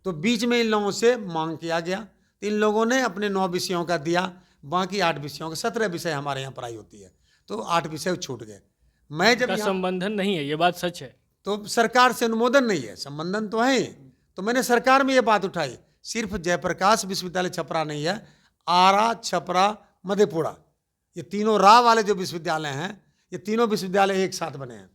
तो बीच में इन लोगों से मांग किया गया, तो इन लोगों ने अपने 9 विषयों का दिया, बाकी 8 विषयों का, 17 विषय हमारे यहाँ पढ़ाई होती है, तो 8 विषय छूट गए। मैं जब संबंधन नहीं है, ये बात सच है। तो सरकार से अनुमोदन नहीं है, संबंधन तो है। तो मैंने सरकार में ये बात उठाई, सिर्फ जयप्रकाश विश्वविद्यालय छपरा नहीं है, आरा, छपरा, मधेपुरा, ये तीनों राह वाले जो विश्वविद्यालय हैं, ये तीनों विश्वविद्यालय एक साथ बने हैं,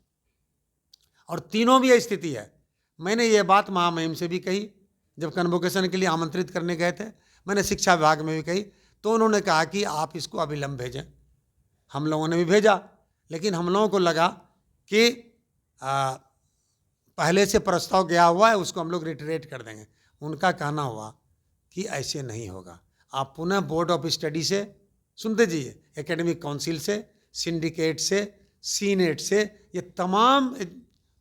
और तीनों भी यह स्थिति है। मैंने ये बात महामहिम से भी कही, जब कन्वोकेशन के लिए आमंत्रित करने गए थे, मैंने शिक्षा विभाग में भी कही, तो उन्होंने कहा कि आप इसको अविलंब भेजें। हम लोगों ने भी भेजा, लेकिन हम लोगों को लगा कि पहले से प्रस्ताव गया हुआ है, उसको हम लोग रिटरेट कर देंगे। उनका कहना हुआ कि ऐसे नहीं होगा, आप पुनः बोर्ड ऑफ स्टडी से, सुनते जाइए, एकेडमिक काउंसिल से, सिंडिकेट से, सीनेट से, ये तमाम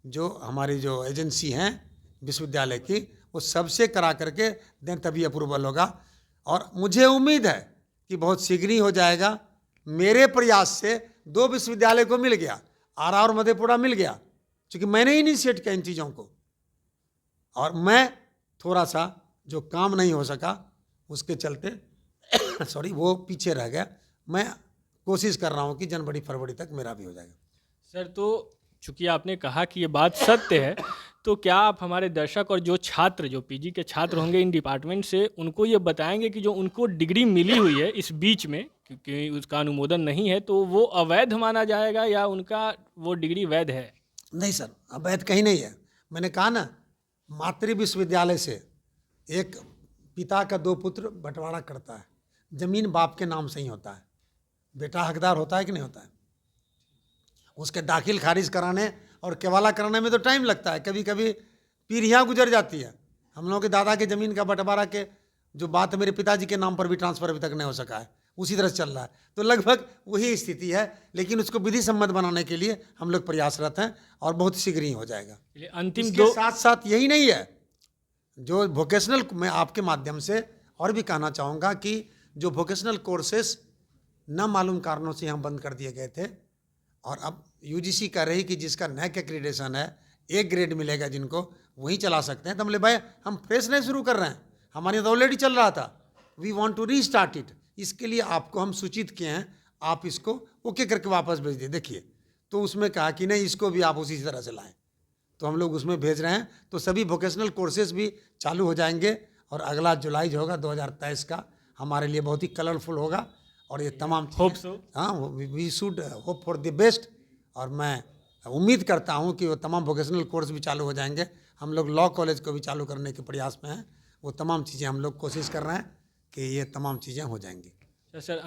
जो हमारी जो एजेंसी हैं विश्वविद्यालय की, वो सबसे करा करके दें तभी अप्रूवल होगा। और मुझे उम्मीद है कि बहुत शीघ्र ही हो जाएगा। मेरे प्रयास से 2 विश्वविद्यालय को मिल गया, आरा और मधेपुरा मिल गया, क्योंकि मैंने इनिशिएट किया इन चीज़ों को, और मैं थोड़ा सा जो काम नहीं हो सका उसके चलते सॉरी वो पीछे रह गया। मैं कोशिश कर रहा हूँ कि जनवरी फरवरी तक मेरा भी हो जाएगा। सर, तो चूंकि आपने कहा कि ये बात सत्य है, तो क्या आप हमारे दर्शक और जो छात्र, जो PG के छात्र होंगे इन डिपार्टमेंट से, उनको ये बताएंगे कि जो उनको डिग्री मिली हुई है इस बीच में, क्योंकि उसका अनुमोदन नहीं है, तो वो अवैध माना जाएगा या उनका वो डिग्री वैध है? नहीं सर, अवैध कहीं नहीं है। मैंने कहा ना, मातृ विश्वविद्यालय से एक पिता का 2 पुत्र बंटवारा करता है, जमीन बाप के नाम से ही होता है, बेटा हकदार होता है कि नहीं होता है, उसके दाखिल खारिज कराने और केवाला कराने में तो टाइम लगता है, कभी कभी पीढ़ियाँ गुजर जाती है। हम लोगों के दादा के ज़मीन का बंटवारा के जो बात है, मेरे पिताजी के नाम पर भी ट्रांसफ़र अभी तक नहीं हो सका है, उसी तरह से चल रहा है। तो लगभग वही स्थिति है, लेकिन उसको विधि सम्मत बनाने के लिए हम लोग प्रयासरत हैं और बहुत शीघ्र ही हो जाएगा। अंतिम इसके साथ साथ यही नहीं है, जो वोकेशनल, मैं आपके माध्यम से और भी कहना चाहूँगा कि जो वोकेशनल कोर्सेस न मालूम कारणों से यहाँ बंद कर दिए गए थे, और अब यूजीसी कह रही कि जिसका नैक एक्रीडेशन है, एक ग्रेड मिलेगा जिनको, वही चला सकते हैं। तो बोले भाई हम फ्रेश नहीं शुरू कर रहे हैं, हमारे यहाँ तो ऑलरेडी चल रहा था, we want to restart it. इसके लिए आपको हम सूचित किए हैं, आप इसको ओके करके वापस भेज दिए। देखिए, तो उसमें कहा कि नहीं, इसको भी आप उसी तरह से लाएं, तो हम लोग उसमें भेज रहे हैं। तो सभी वोकेशनल कोर्सेज भी चालू हो जाएंगे, और अगला जुलाई जो होगा 2023 का हमारे लिए बहुत ही कलरफुल होगा। और ये तमाम होप सो। हाँ, we should hope for the best. और मैं उम्मीद करता हूँ कि वो तमाम वोकेशनल कोर्स भी चालू हो जाएंगे। हम लोग लॉ कॉलेज को भी चालू करने के प्रयास में हैं। वो तमाम चीज़ें हम लोग कोशिश कर रहे हैं कि ये तमाम चीज़ें हो जाएंगी। सर,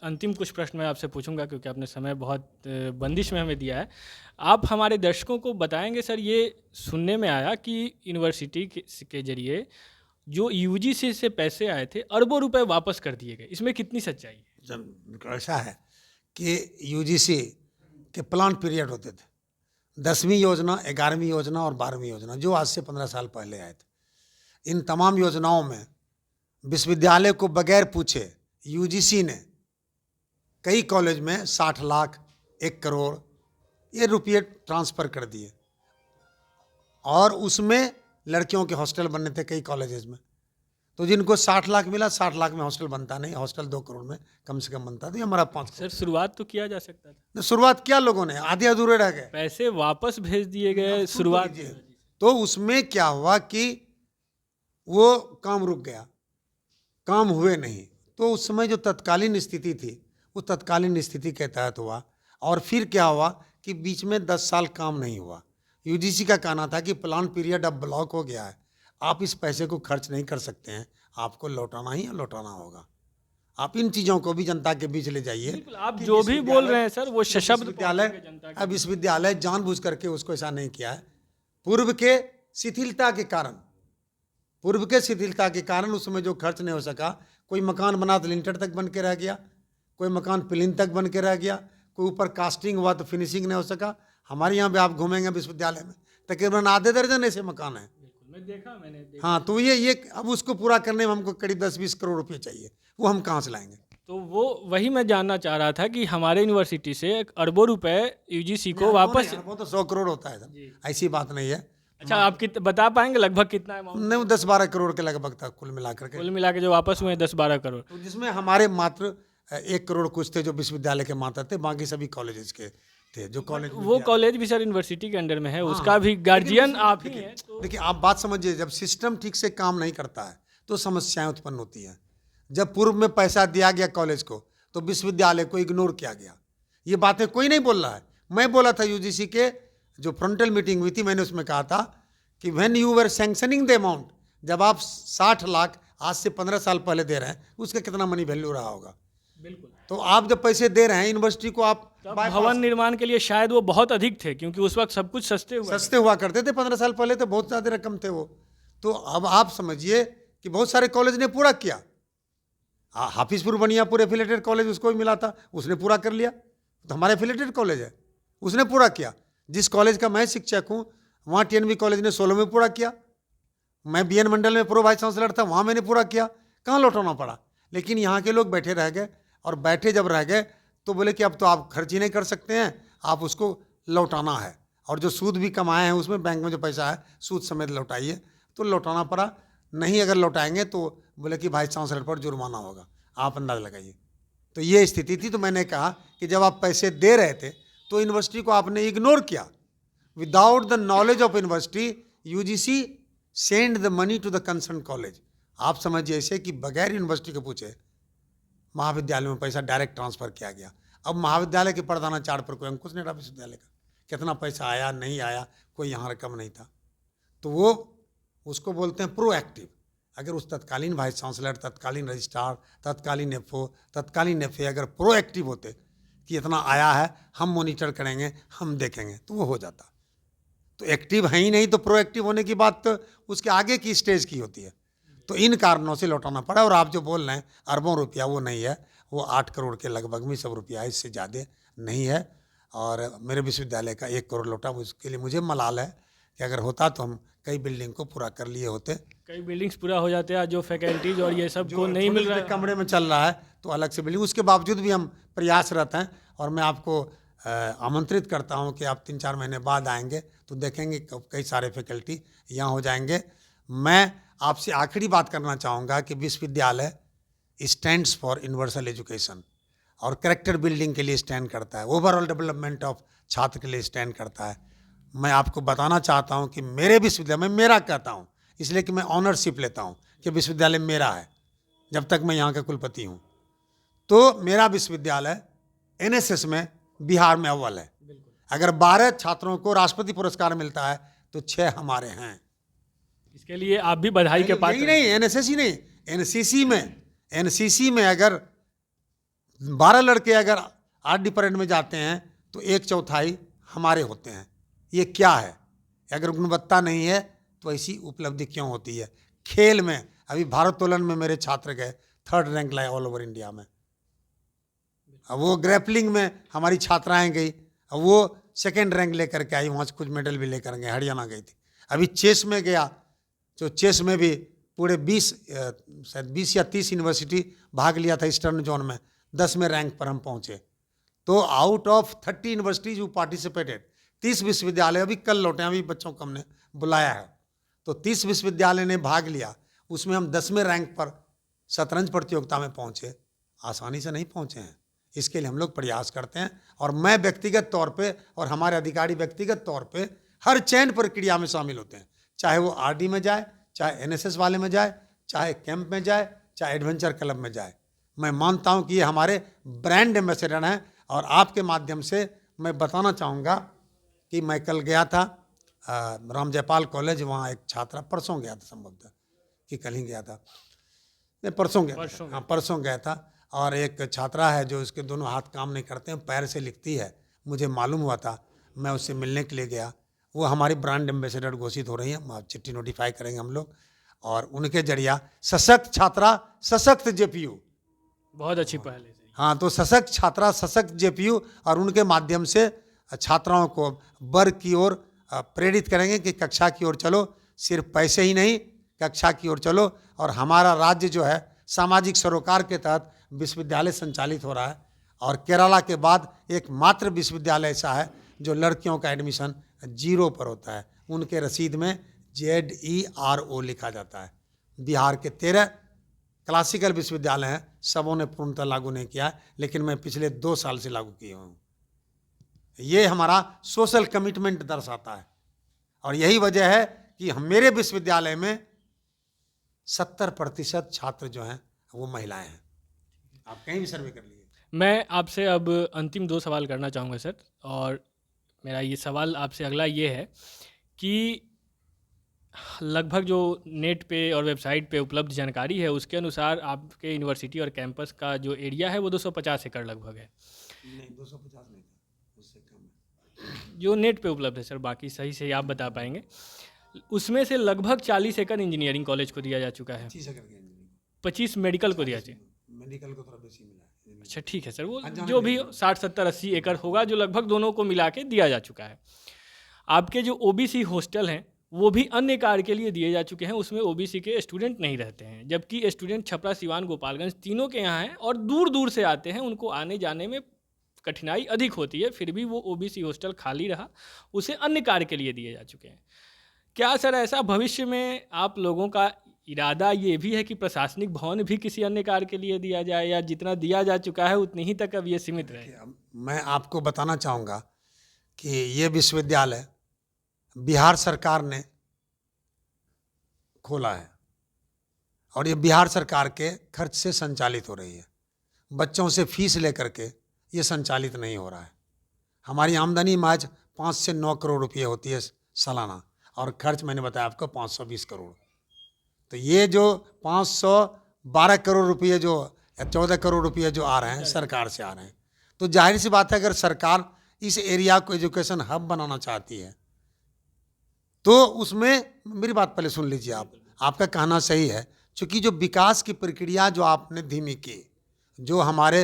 अंतिम कुछ प्रश्न मैं आपसे पूछूंगा, क्योंकि आपने समय बहुत बंदिश में हमें दिया है। आप हमारे दर्शकों को बताएंगे सर, ये सुनने में आया कि यूनिवर्सिटी के जरिए जो यूजीसी से पैसे आए थे, अरबों रुपए वापस कर दिए गए, इसमें कितनी सच्चाई है? जब ऐसा है कि यूजीसी के प्लान पीरियड होते थे, 10वीं योजना, 11वीं योजना और 12वीं योजना, जो आज से 15 साल पहले आए थे। इन तमाम योजनाओं में विश्वविद्यालय को बगैर पूछे यूजीसी ने कई कॉलेज में 60 लाख, 1 करोड़ ये रुपये ट्रांसफ़र कर दिए, और उसमें लड़कियों के हॉस्टल बनने थे कई कॉलेजेस में। तो जिनको 60 लाख मिला, 60 लाख में हॉस्टल बनता नहीं, हॉस्टल 2 करोड़ में कम से कम बनता। तो ये हमारा 5 सर, शुरुआत तो किया जा सकता था। शुरुआत किया लोगों ने, आधे अधूरे रह गए, पैसे वापस भेज दिए गए शुरुआत। तो उसमें क्या हुआ कि वो काम रुक गया, काम हुए नहीं। तो उस समय जो तत्कालीन स्थिति थी, वो तत्कालीन स्थिति के तहत हुआ। और फिर क्या हुआ कि बीच में 10 साल काम नहीं हुआ। यूजीसी का कहना था कि प्लान पीरियड अब ब्लॉक हो गया है, आप इस पैसे को खर्च नहीं कर सकते हैं, आपको लौटाना ही लौटाना होगा। आप इन चीज़ों को भी जनता के बीच ले जाइए। आप जो भी बोल रहे हैं सर, वो सशब्द विश्वविद्यालय, अब विश्वविद्यालय जानबूझ करके उसको ऐसा नहीं किया है। पूर्व के शिथिलता के कारण उसमें जो खर्च नहीं हो सका, कोई मकान बना तो लिंटर तक बन के रह गया, कोई मकान प्लिंथ तक बन के रह गया, कोई ऊपर कास्टिंग हुआ तो फिनिशिंग नहीं हो सका। हमारे यहाँ भी आप घूमेंगे विश्वविद्यालय में, तकरीबन आधे दर्जन ऐसे मकान हैं। मैंने हाँ, तो ये अब उसको पूरा करने में हमको करीब 10-20 करोड़ रुपये चाहिए, वो हम कहाँ से लाएंगे? तो वही मैं जानना चाह रहा था कि हमारे यूनिवर्सिटी से अरबों रुपए यूजीसी को वापस। वो तो 100 करोड़ होता है सर, ऐसी बात नहीं है। अच्छा, आप बता पाएंगे लगभग कितना अमाउंट? नहीं, 10-12 करोड़ के लगभग था कुल मिला करके। कुल मिला के जो वापस हुए 10-12 करोड़, तो जिसमें हमारे मात्र 1 करोड़ कुछ थे जो विश्वविद्यालय के मात्र थे, बाकी सभी कॉलेजेस के थे। जो कॉलेज, वो कॉलेज भी सर यूनिवर्सिटी के अंडर में है, उसका भी गार्जियन आप ही हैं। देखिए, आप बात समझिए, जब सिस्टम ठीक से काम नहीं करता है तो समस्याएं उत्पन्न होती हैं। जब पूर्व में पैसा दिया गया कॉलेज को, तो विश्वविद्यालय को इग्नोर किया गया। ये बातें कोई नहीं बोल रहा है। मैं बोला था यूजीसी के जो फ्रंटल मीटिंग हुई थी, मैंने उसमें कहा था कि when you were sanctioning the amount, जब आप 60 लाख आज से 15 साल पहले दे रहे हैं, उसका कितना मनी वैल्यू रहा होगा। बिल्कुल। तो आप जब पैसे दे रहे हैं यूनिवर्सिटी को, आप भवन निर्माण के लिए शायद वो बहुत अधिक थे, क्योंकि उस वक्त सब कुछ सस्ते हुआ करते थे। 15 साल पहले तो बहुत ज़्यादा रकम थे वो। तो अब आप समझिए कि बहुत सारे कॉलेज ने पूरा किया। हाफिजपुर बनियापुर एफिलेटेड कॉलेज, उसको भी मिला था, उसने पूरा कर लिया। तो हमारे एफिलेटेड कॉलेज है, उसने पूरा किया। जिस कॉलेज का मैं शिक्षक हूँ, वहाँ टीएनबी कॉलेज ने 16 में पूरा किया। मैं बीएन मंडल में प्रो वाइस चांसलर था, वहाँ मैंने पूरा किया। कहाँ लौटाना पड़ा? लेकिन यहाँ के लोग बैठे रह गए, और बैठे जब रह गए तो बोले कि अब तो आप खर्च ही नहीं कर सकते हैं, आप उसको लौटाना है, और जो सूद भी कमाए हैं उसमें बैंक में जो पैसा है सूद समेत लौटाइए। तो लौटाना पड़ा। नहीं अगर लौटाएंगे तो बोले कि वाइस चांसलर पर जुर्माना होगा। आप अंदाज़ लगाइए। तो ये स्थिति थी। तो मैंने कहा कि जब आप पैसे दे रहे थे तो यूनिवर्सिटी को आपने इग्नोर किया। Without the knowledge of university, UGC send the money to the concern college. आप समझिए ऐसे कि बगैर यूनिवर्सिटी के पूछे महाविद्यालय में पैसा डायरेक्ट ट्रांसफ़र किया गया। अब महाविद्यालय के प्रधानाचार्य पर कोई अंकुश नहीं रहा विश्वविद्यालय का, कितना पैसा आया नहीं आया, कोई यहाँ रकम नहीं था। तो वो उसको बोलते हैं प्रोएक्टिव। अगर उस तत्कालीन वाइस चांसलर, तत्कालीन रजिस्ट्रार, तत्कालीन एफओ, तत्कालीन एफए अगर प्रोएक्टिव होते कि इतना आया है, हम मॉनिटर करेंगे, हम देखेंगे, तो वो हो जाता। तो एक्टिव है ही नहीं, तो प्रोएक्टिव होने की बात तो उसके आगे की स्टेज की होती है। तो इन कारणों से लौटाना पड़ा। और आप जो बोल रहे हैं अरबों रुपया, वो नहीं है, वो 8 करोड़ के लगभग में सब रुपया है, इससे ज़्यादा नहीं है। और मेरे विश्वविद्यालय का 1 करोड़ लौटा, उसके लिए मुझे मलाल है कि अगर होता तो हम कई बिल्डिंग को पूरा कर लिए होते। कई बिल्डिंग्स पूरा हो जाते हैं, जो फैकल्टीज और ये सब को नहीं मिल रहा है। कमरे में चल रहा है तो अलग से बिल्डिंग, उसके बावजूद भी हम प्रयासरत हैं। और मैं आपको आमंत्रित करता हूं कि आप 3-4 महीने बाद आएंगे तो देखेंगे कई सारे फैकल्टी यहाँ हो जाएंगे। मैं आपसे आखिरी बात करना चाहूँगा कि विश्वविद्यालय स्टैंड्स फॉर यूनिवर्सल एजुकेशन और कैरेक्टर बिल्डिंग के लिए स्टैंड करता है, ओवरऑल डेवलपमेंट ऑफ छात्र के लिए स्टैंड करता है। मैं आपको बताना चाहता हूं कि मेरे विश्वविद्यालय, मैं मेरा कहता हूं इसलिए कि मैं ऑनरशिप लेता हूं कि विश्वविद्यालय मेरा है जब तक मैं यहाँ का कुलपति हूं। तो मेरा विश्वविद्यालय एनएसएस में बिहार में अव्वल है। अगर 12 छात्रों को राष्ट्रपति पुरस्कार मिलता है तो 6 हमारे हैं। इसके लिए आप भी बधाई के पात्र। यही नहीं, एनएसएस ही नहीं, एनसीसी में अगर 12 लड़के अगर आर्ट डिपार्टमेंट में जाते हैं तो 1/4 हमारे होते हैं। ये क्या है? अगर गुणवत्ता नहीं है तो ऐसी उपलब्धि क्यों होती है? खेल में अभी भारोत्तोलन में मेरे छात्र गए, 3rd रैंक लाए ऑल ओवर इंडिया में। अब वो ग्रैपलिंग में हमारी छात्राएं गई, अब वो 2nd रैंक लेकर के आई, वहाँ से कुछ मेडल भी लेकर गए, हरियाणा गई थी। अभी चेस में गया, तो चेस में भी पूरे 20 या 30 यूनिवर्सिटी भाग लिया था ईस्टर्न जोन में, 10वें रैंक पर हम पहुँचे। तो out of 30 universities who participated, 30 विश्वविद्यालय अभी कल लौटे, अभी बच्चों को हमने बुलाया है, तो 30 विश्वविद्यालय ने भाग लिया, उसमें हम 10वें रैंक पर शतरंज प्रतियोगिता में पहुँचे। आसानी से नहीं पहुँचे हैं, इसके लिए हम लोग प्रयास करते हैं। और मैं व्यक्तिगत तौर पे और हमारे अधिकारी व्यक्तिगत तौर पे हर चयन प्रक्रिया में शामिल होते हैं, चाहे वो आरडी में जाए, चाहे एनएसएस वाले में जाए, चाहे कैंप में जाए, चाहे एडवेंचर क्लब में जाए। मैं मानता हूं कि ये हमारे ब्रांड एम्बेसडर हैं। और आपके माध्यम से मैं बताना चाहूँगा कि मैं कल गया था राम जयपाल कॉलेज, वहाँ एक छात्रा, परसों गया था संभवतः, कि कल ही गया था, नहीं परसों गया था, हाँ परसों गया था। और एक छात्रा है जो इसके दोनों हाथ काम नहीं करते हैं, पैर से लिखती है, मुझे मालूम हुआ था, मैं उससे मिलने के लिए गया। वो हमारी ब्रांड एम्बेसडर घोषित हो रही हैं, चिट्ठी नोटिफाई करेंगे हम लोग। और उनके जरिया सशक्त छात्रा सशक्त जेपीयू, बहुत अच्छी पहल है। हाँ, तो सशक्त छात्रा सशक्त जेपीयू, और उनके माध्यम से छात्राओं को वर्ग की ओर प्रेरित करेंगे कि कक्षा की ओर चलो, सिर्फ पैसे ही नहीं, कक्षा की ओर चलो। और हमारा राज्य जो है सामाजिक सरोकार के तहत विश्वविद्यालय संचालित हो रहा है। और केरला के बाद एकमात्र विश्वविद्यालय ऐसा है जो लड़कियों का एडमिशन 0 पर होता है, उनके रसीद में ZERO लिखा जाता है। बिहार के 13 क्लासिकल विश्वविद्यालय हैं, सबों ने पूर्णतः लागू नहीं किया है, लेकिन मैं पिछले 2 साल से लागू किया हूँ। ये हमारा सोशल कमिटमेंट दर्शाता है। और यही वजह है कि मेरे विश्वविद्यालय में 70% छात्र जो हैं वो महिलाएं हैं। आप कहीं भी सर्वे कर लीजिए। मैं आपसे अब अंतिम 2 सवाल करना चाहूँगा सर। और मेरा ये सवाल आपसे अगला ये है कि लगभग जो नेट पे और वेबसाइट पे उपलब्ध जानकारी है उसके अनुसार आपके यूनिवर्सिटी और कैंपस का जो एरिया है वो 250 एकड़ लगभग है। नहीं, 250 नहीं था, उससे कम है। जो नेट पे उपलब्ध है सर, बाकी सही से आप बता पाएंगे। उसमें से लगभग 40 एकड़ इंजीनियरिंग कॉलेज को दिया जा चुका है, 25 एकड़ के इंजीनियरिंग, 25 मेडिकल को दिया चाहिए। मेडिकल को थोड़ा बेसी मिला है। अच्छा ठीक है सर, वो जो भी 60, 70, 80 एकड़ होगा जो लगभग दोनों को मिला के दिया जा चुका है। आपके जो ओबीसी हॉस्टल हैं वो भी अन्य कार्य के लिए दिए जा चुके हैं, उसमें ओबीसी के स्टूडेंट नहीं रहते हैं, जबकि स्टूडेंट छपरा, सिवान, गोपालगंज तीनों के यहाँ हैं और दूर दूर से आते हैं, उनको आने जाने में कठिनाई अधिक होती है, फिर भी वो ओबीसी हॉस्टल खाली रहा, उसे अन्य कार्य के लिए दिए जा चुके हैं। क्या सर ऐसा भविष्य में आप लोगों का इरादा ये भी है कि प्रशासनिक भवन भी किसी अन्य कार्य के लिए दिया जाए, या जितना दिया जा चुका है उतनी ही तक अब ये सीमित रहे? मैं आपको बताना चाहूँगा कि ये विश्वविद्यालय बिहार सरकार ने खोला है और ये बिहार सरकार के खर्च से संचालित हो रही है। बच्चों से फीस लेकर के ये संचालित नहीं हो रहा है। हमारी आमदनी महज 5 से 9 करोड़ रुपये होती है सालाना, और खर्च मैंने बताया आपको 520 करोड़। तो ये जो 512 करोड़ रुपये जो या 14 करोड़ रुपये जो आ रहे हैं सरकार से आ रहे हैं, तो जाहिर सी बात है अगर सरकार इस एरिया को एजुकेशन हब बनाना चाहती है तो उसमें मेरी बात पहले सुन लीजिए आप, आपका कहना सही है, क्योंकि जो विकास की प्रक्रिया जो आपने धीमी की, जो हमारे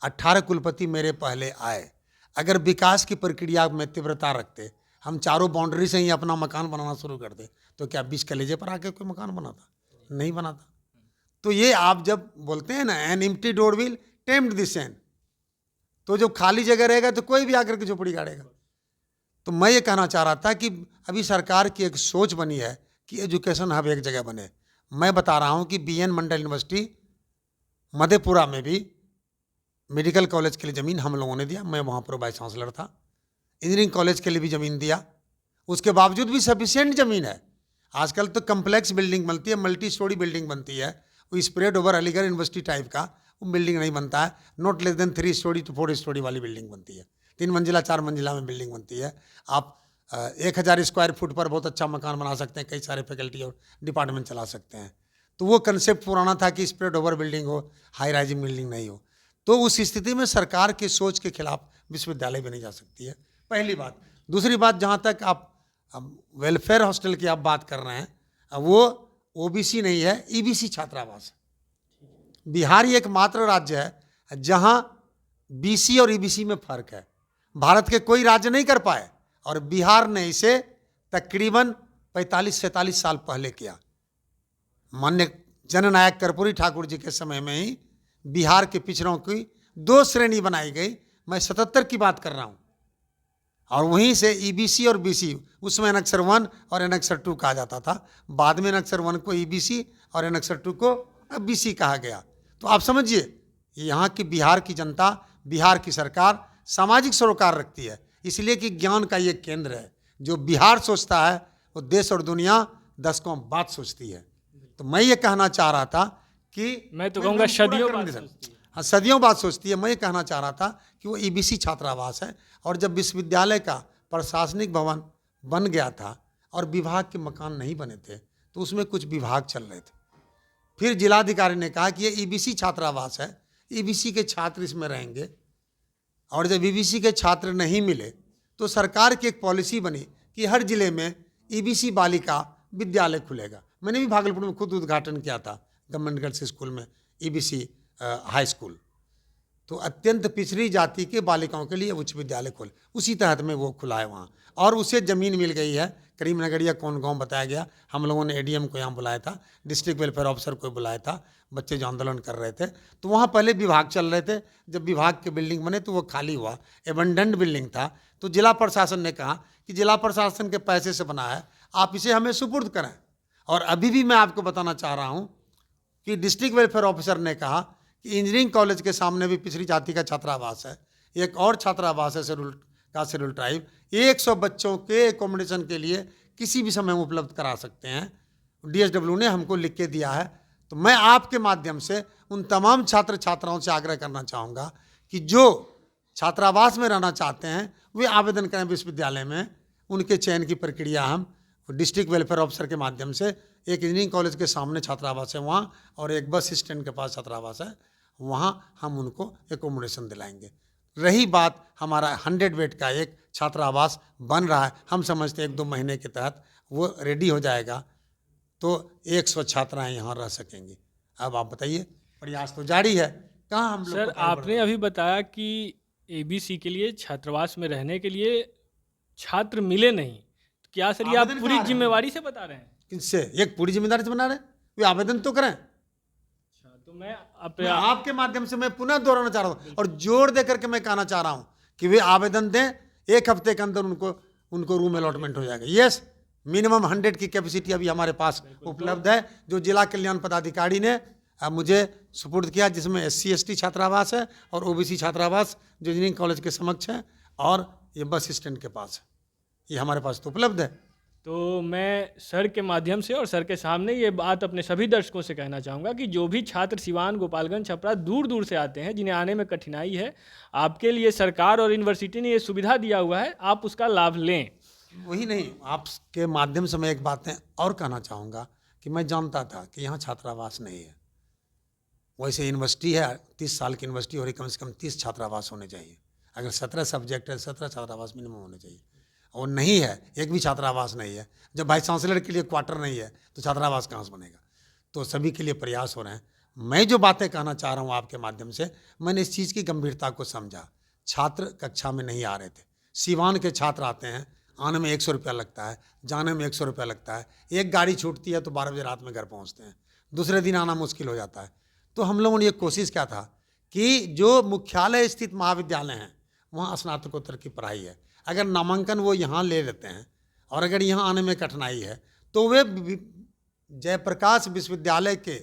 18 कुलपति मेरे पहले आए, अगर विकास की प्रक्रिया में तीव्रता रखते, हम चारों बाउंड्री से ही अपना मकान बनाना शुरू कर दे, तो क्या बीच कलेजे पर आके कोई मकान बनाता? नहीं बनाता। तो ये आप जब बोलते हैं ना, an empty door will tempt the saint, तो जब खाली जगह रहेगा तो कोई भी आकर के झोपड़ी गाड़ेगा। तो मैं ये कहना चाह रहा था कि अभी सरकार की एक सोच बनी है कि एजुकेशन हब एक जगह बने। मैं बता रहा हूँ कि BN मंडल यूनिवर्सिटी मधेपुरा में भी मेडिकल कॉलेज के लिए ज़मीन हम लोगों ने दिया, मैं वहाँ पर वाइस चांसलर था। इंजीनियरिंग कॉलेज के लिए भी ज़मीन दिया, उसके बावजूद भी सफिशिएंट ज़मीन है। आजकल तो कम्प्लेक्स बिल्डिंग बनती है, मल्टी स्टोरी बिल्डिंग बनती है, वो spread over Aligarh university type का वो बिल्डिंग नहीं बनता है। Not less than 3 story to 4 story वाली बिल्डिंग बनती है, 3 मंजिला 4 मंजिला में बिल्डिंग बनती है। आप 1000 स्क्वायर फुट पर बहुत अच्छा मकान बना सकते हैं, कई सारे फैकल्टी और डिपार्टमेंट चला सकते हैं। तो वो कंसेप्ट पुराना था कि स्प्रेड ओवर बिल्डिंग हो, हाई राइजिंग बिल्डिंग नहीं हो। तो उस स्थिति में सरकार की सोच के खिलाफ विश्वविद्यालय भी नहीं जा सकती है, पहली बात। दूसरी बात, जहाँ तक आप वेलफेयर हॉस्टल की आप बात कर रहे हैं, वो OBC नहीं है, EBC छात्रावास है। बिहार ही एकमात्र राज्य है जहाँ BC और EBC में फर्क है। भारत के कोई राज्य नहीं कर पाए और बिहार ने इसे तकरीबन 45-47 साल पहले किया। माननीय जननायक कर्पूरी ठाकुर जी के समय में ही बिहार के पिछड़ों की 2 श्रेणी बनाई गई। मैं 77 की बात कर रहा हूँ। और वहीं से EBC और BC, उसमें एनेक्सर 1 और एनेक्सर 2 कहा जाता था। बाद में एनेक्सर 1 को EBC और एनेक्सर 2 को BC कहा गया। तो आप समझिए, यहाँ की बिहार की जनता, बिहार की सरकार सामाजिक सरोकार रखती है, इसलिए कि ज्ञान का ये केंद्र है। जो बिहार सोचता है वो देश और दुनिया दशकों बाद सोचती है। तो मैं ये कहना चाह रहा था कि मैं तो कहूँगा सदियों बाद सोचती है। हाँ, सदियों बाद सोचती है। मैं ये कहना चाह रहा था कि वो EBC छात्रावास है। और जब विश्वविद्यालय का प्रशासनिक भवन बन गया था और विभाग के मकान नहीं बने थे, तो उसमें कुछ विभाग चल रहे थे। फिर जिलाधिकारी ने कहा कि ये EBC छात्रावास है, EBC के छात्र इसमें रहेंगे। और जब EBC के छात्र नहीं मिले तो सरकार की एक पॉलिसी बनी कि हर जिले में EBC बालिका विद्यालय खुलेगा। मैंने भी भागलपुर में खुद उद्घाटन किया था, गवर्नमेंट गर्ल्स स्कूल में EBC हाई स्कूल। तो अत्यंत पिछड़ी जाति के बालिकाओं के लिए उच्च विद्यालय खोले, उसी तहत में वो खुला है वहाँ। और उसे ज़मीन मिल गई है करीमनगर या कौन गाँव बताया गया। हम लोगों ने ADM को यहाँ बुलाया था, डिस्ट्रिक्ट वेलफेयर ऑफिसर को बुलाया था, बच्चे जो आंदोलन कर रहे थे। तो वहाँ पहले विभाग चल रहे थे। जब विभाग के बिल्डिंग बने तो वो खाली हुआ, एबंडेंट बिल्डिंग था। तो जिला प्रशासन ने कहा कि जिला प्रशासन के पैसे से बना है, आप इसे हमें सुपुर्द करें। और अभी भी मैं आपको बताना चाह रहा हूँ कि डिस्ट्रिक्ट वेलफेयर ऑफिसर ने कहा कि इंजीनियरिंग कॉलेज के सामने भी पिछड़ी जाति का छात्रावास है, एक और छात्रावास है शेड्यूल ट्राइब। 100 बच्चों के एकोमोडेशन के लिए किसी भी समय उपलब्ध करा सकते हैं। DSW ने हमको लिख के दिया है। तो मैं आपके माध्यम से उन तमाम छात्र छात्राओं से आग्रह करना चाहूँगा कि जो छात्रावास में रहना चाहते हैं वे आवेदन करें विश्वविद्यालय में। उनके चयन की प्रक्रिया हम डिस्ट्रिक्ट वेलफेयर ऑफिसर के माध्यम से, एक इंजीनियरिंग कॉलेज के सामने छात्रावास है वहाँ, और एक बस स्टैंड के पास छात्रावास है, वहाँ हम उनको एकोमोडेशन दिलाएंगे। रही बात हमारा 100 बेड का एक छात्रावास बन रहा है, हम समझते हैं 1-2 महीने के तहत वो रेडी हो जाएगा तो 100 छात्राएँ यहाँ रह सकेंगी। अब आप बताइए, प्रयास तो जारी है, कहाँ हम लोग। सर, आपने अभी बताया कि ABC के लिए छात्रावास में रहने के लिए छात्र मिले नहीं, तो क्या सर ये आप पूरी जिम्मेवारी से बता रहे हैं? किससे? एक पूरी जिम्मेदारी से बना रहे हैं, वे आवेदन तो करें। तो मैं आपके माध्यम से मैं पुनः दोहराना चाह रहा हूँ और जोर देकर के मैं कहना चाह रहा हूँ कि वे आवेदन दें, 1 हफ्ते के अंदर उनको रूम अलॉटमेंट हो जाएगा। यस, मिनिमम 100 की कैपेसिटी अभी हमारे पास उपलब्ध है, जो जिला कल्याण पदाधिकारी ने मुझे सुपुर्द किया, जिसमें SC ST छात्रावास है और OBC छात्रावास जो इंजीनियरिंग कॉलेज के समक्ष है, और ये बस स्टैंड के पास है। ये हमारे पास तो उपलब्ध है। तो मैं सर के माध्यम से और सर के सामने ये बात अपने सभी दर्शकों से कहना चाहूँगा कि जो भी छात्र सिवान, गोपालगंज, छपरा दूर दूर से आते हैं, जिन्हें आने में कठिनाई है, आपके लिए सरकार और यूनिवर्सिटी ने ये सुविधा दिया हुआ है, आप उसका लाभ लें। वही नहीं, आपके माध्यम से मैं एक बातें और कहना चाहूँगा कि मैं जानता था कि यहाँ छात्रावास नहीं है। वैसे यूनिवर्सिटी है, 30 साल की यूनिवर्सिटी हो रही, कम से कम 30 छात्रावास होने चाहिए। अगर 17 सब्जेक्ट है, 17 छात्रावास मिनिमम होने चाहिए। और नहीं है, एक भी छात्रावास नहीं है। जब वाइस चांसलर के लिए क्वार्टर नहीं है तो छात्रावास कहाँ से बनेगा? तो सभी के लिए प्रयास हो रहे हैं। मैं जो बातें कहना चाह रहा हूँ आपके माध्यम से, मैंने इस चीज़ की गंभीरता को समझा। छात्र कक्षा में नहीं आ रहे थे। सीवान के छात्र आते हैं, आने में 100 रुपया लगता है, जाने में 100 रुपया लगता है। एक गाड़ी छूटती है तो 12 बजे रात में घर पहुँचते हैं, दूसरे दिन आना मुश्किल हो जाता है। तो हम लोगों ने ये कोशिश किया था कि जो मुख्यालय स्थित महाविद्यालय हैं वहाँ स्नातकोत्तर की पढ़ाई है, अगर नामांकन वो यहाँ ले लेते हैं और अगर यहाँ आने में कठिनाई है तो वे जयप्रकाश विश्वविद्यालय के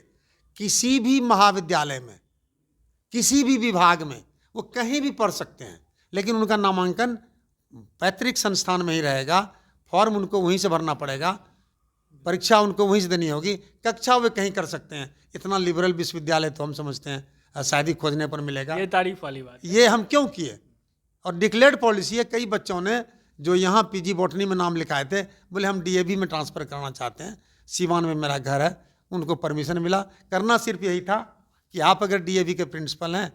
किसी भी महाविद्यालय में, किसी भी विभाग में वो कहीं भी पढ़ सकते हैं, लेकिन उनका नामांकन पैतृक संस्थान में ही रहेगा। फॉर्म उनको वहीं से भरना पड़ेगा, परीक्षा उनको वहीं से देनी होगी, कक्षा वे कहीं कर सकते हैं। इतना लिबरल विश्वविद्यालय तो हम समझते हैं शायद ही खोजने पर मिलेगा। ये तारीफ वाली बात है। ये हम क्यों किए? और डिक्लेयर्ड पॉलिसी है। कई बच्चों ने जो यहाँ पीजी बॉटनी में नाम लिखाए थे, बोले हम डीएवी में ट्रांसफ़र करना चाहते हैं, सीवान में मेरा घर है, उनको परमिशन मिला। करना सिर्फ यही था कि आप अगर डीएवी के प्रिंसिपल हैं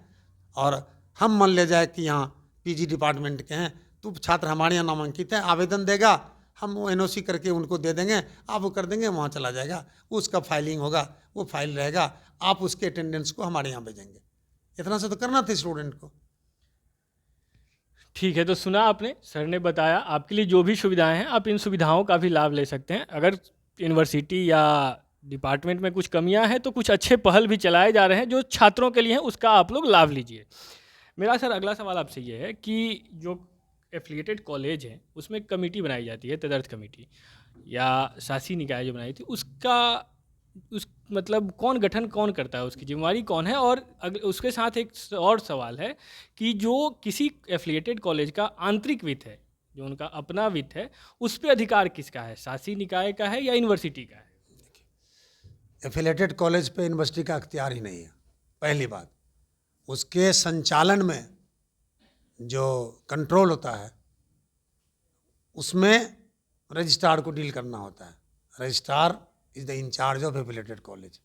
और हम मान ले जाए कि यहाँ पीजी डिपार्टमेंट के हैं, तो छात्र हमारे यहाँ नामांकित है, आवेदन देगा, हम वो एनओसी करके उनको दे देंगे, आप वो कर देंगे, वहाँ चला जाएगा, उसका फाइलिंग होगा, वो फाइल रहेगा, आप उसके अटेंडेंस को हमारे यहाँ भेजेंगे। इतना से तो करना था स्टूडेंट को। ठीक है, तो सुना आपने, सर ने बताया आपके लिए जो भी सुविधाएं हैं आप इन सुविधाओं का भी लाभ ले सकते हैं। अगर यूनिवर्सिटी या डिपार्टमेंट में कुछ कमियां हैं तो कुछ अच्छे पहल भी चलाए जा रहे हैं जो छात्रों के लिए हैं, उसका आप लोग लाभ लीजिए। मेरा सर अगला सवाल आपसे ये है कि जो एफिलिएटेड कॉलेज है उसमें कमेटी बनाई जाती है, तदर्थ कमेटी या शासी निकाय जो बनाई थी, उस मतलब कौन गठन कौन करता है, उसकी जिम्मेवारी कौन है? और उसके साथ एक और सवाल है कि जो किसी एफिलिएटेड कॉलेज का आंतरिक वित्त है, जो उनका अपना वित्त है, उस पर अधिकार किसका है? शासी निकाय का है या यूनिवर्सिटी का है? एफिलेटेड कॉलेज पे यूनिवर्सिटी का अख्तियार ही नहीं है, पहली बात। उसके संचालन में जो कंट्रोल होता है उसमें रजिस्ट्रार को डील करना होता है। Registrar is the incharge of affiliated college.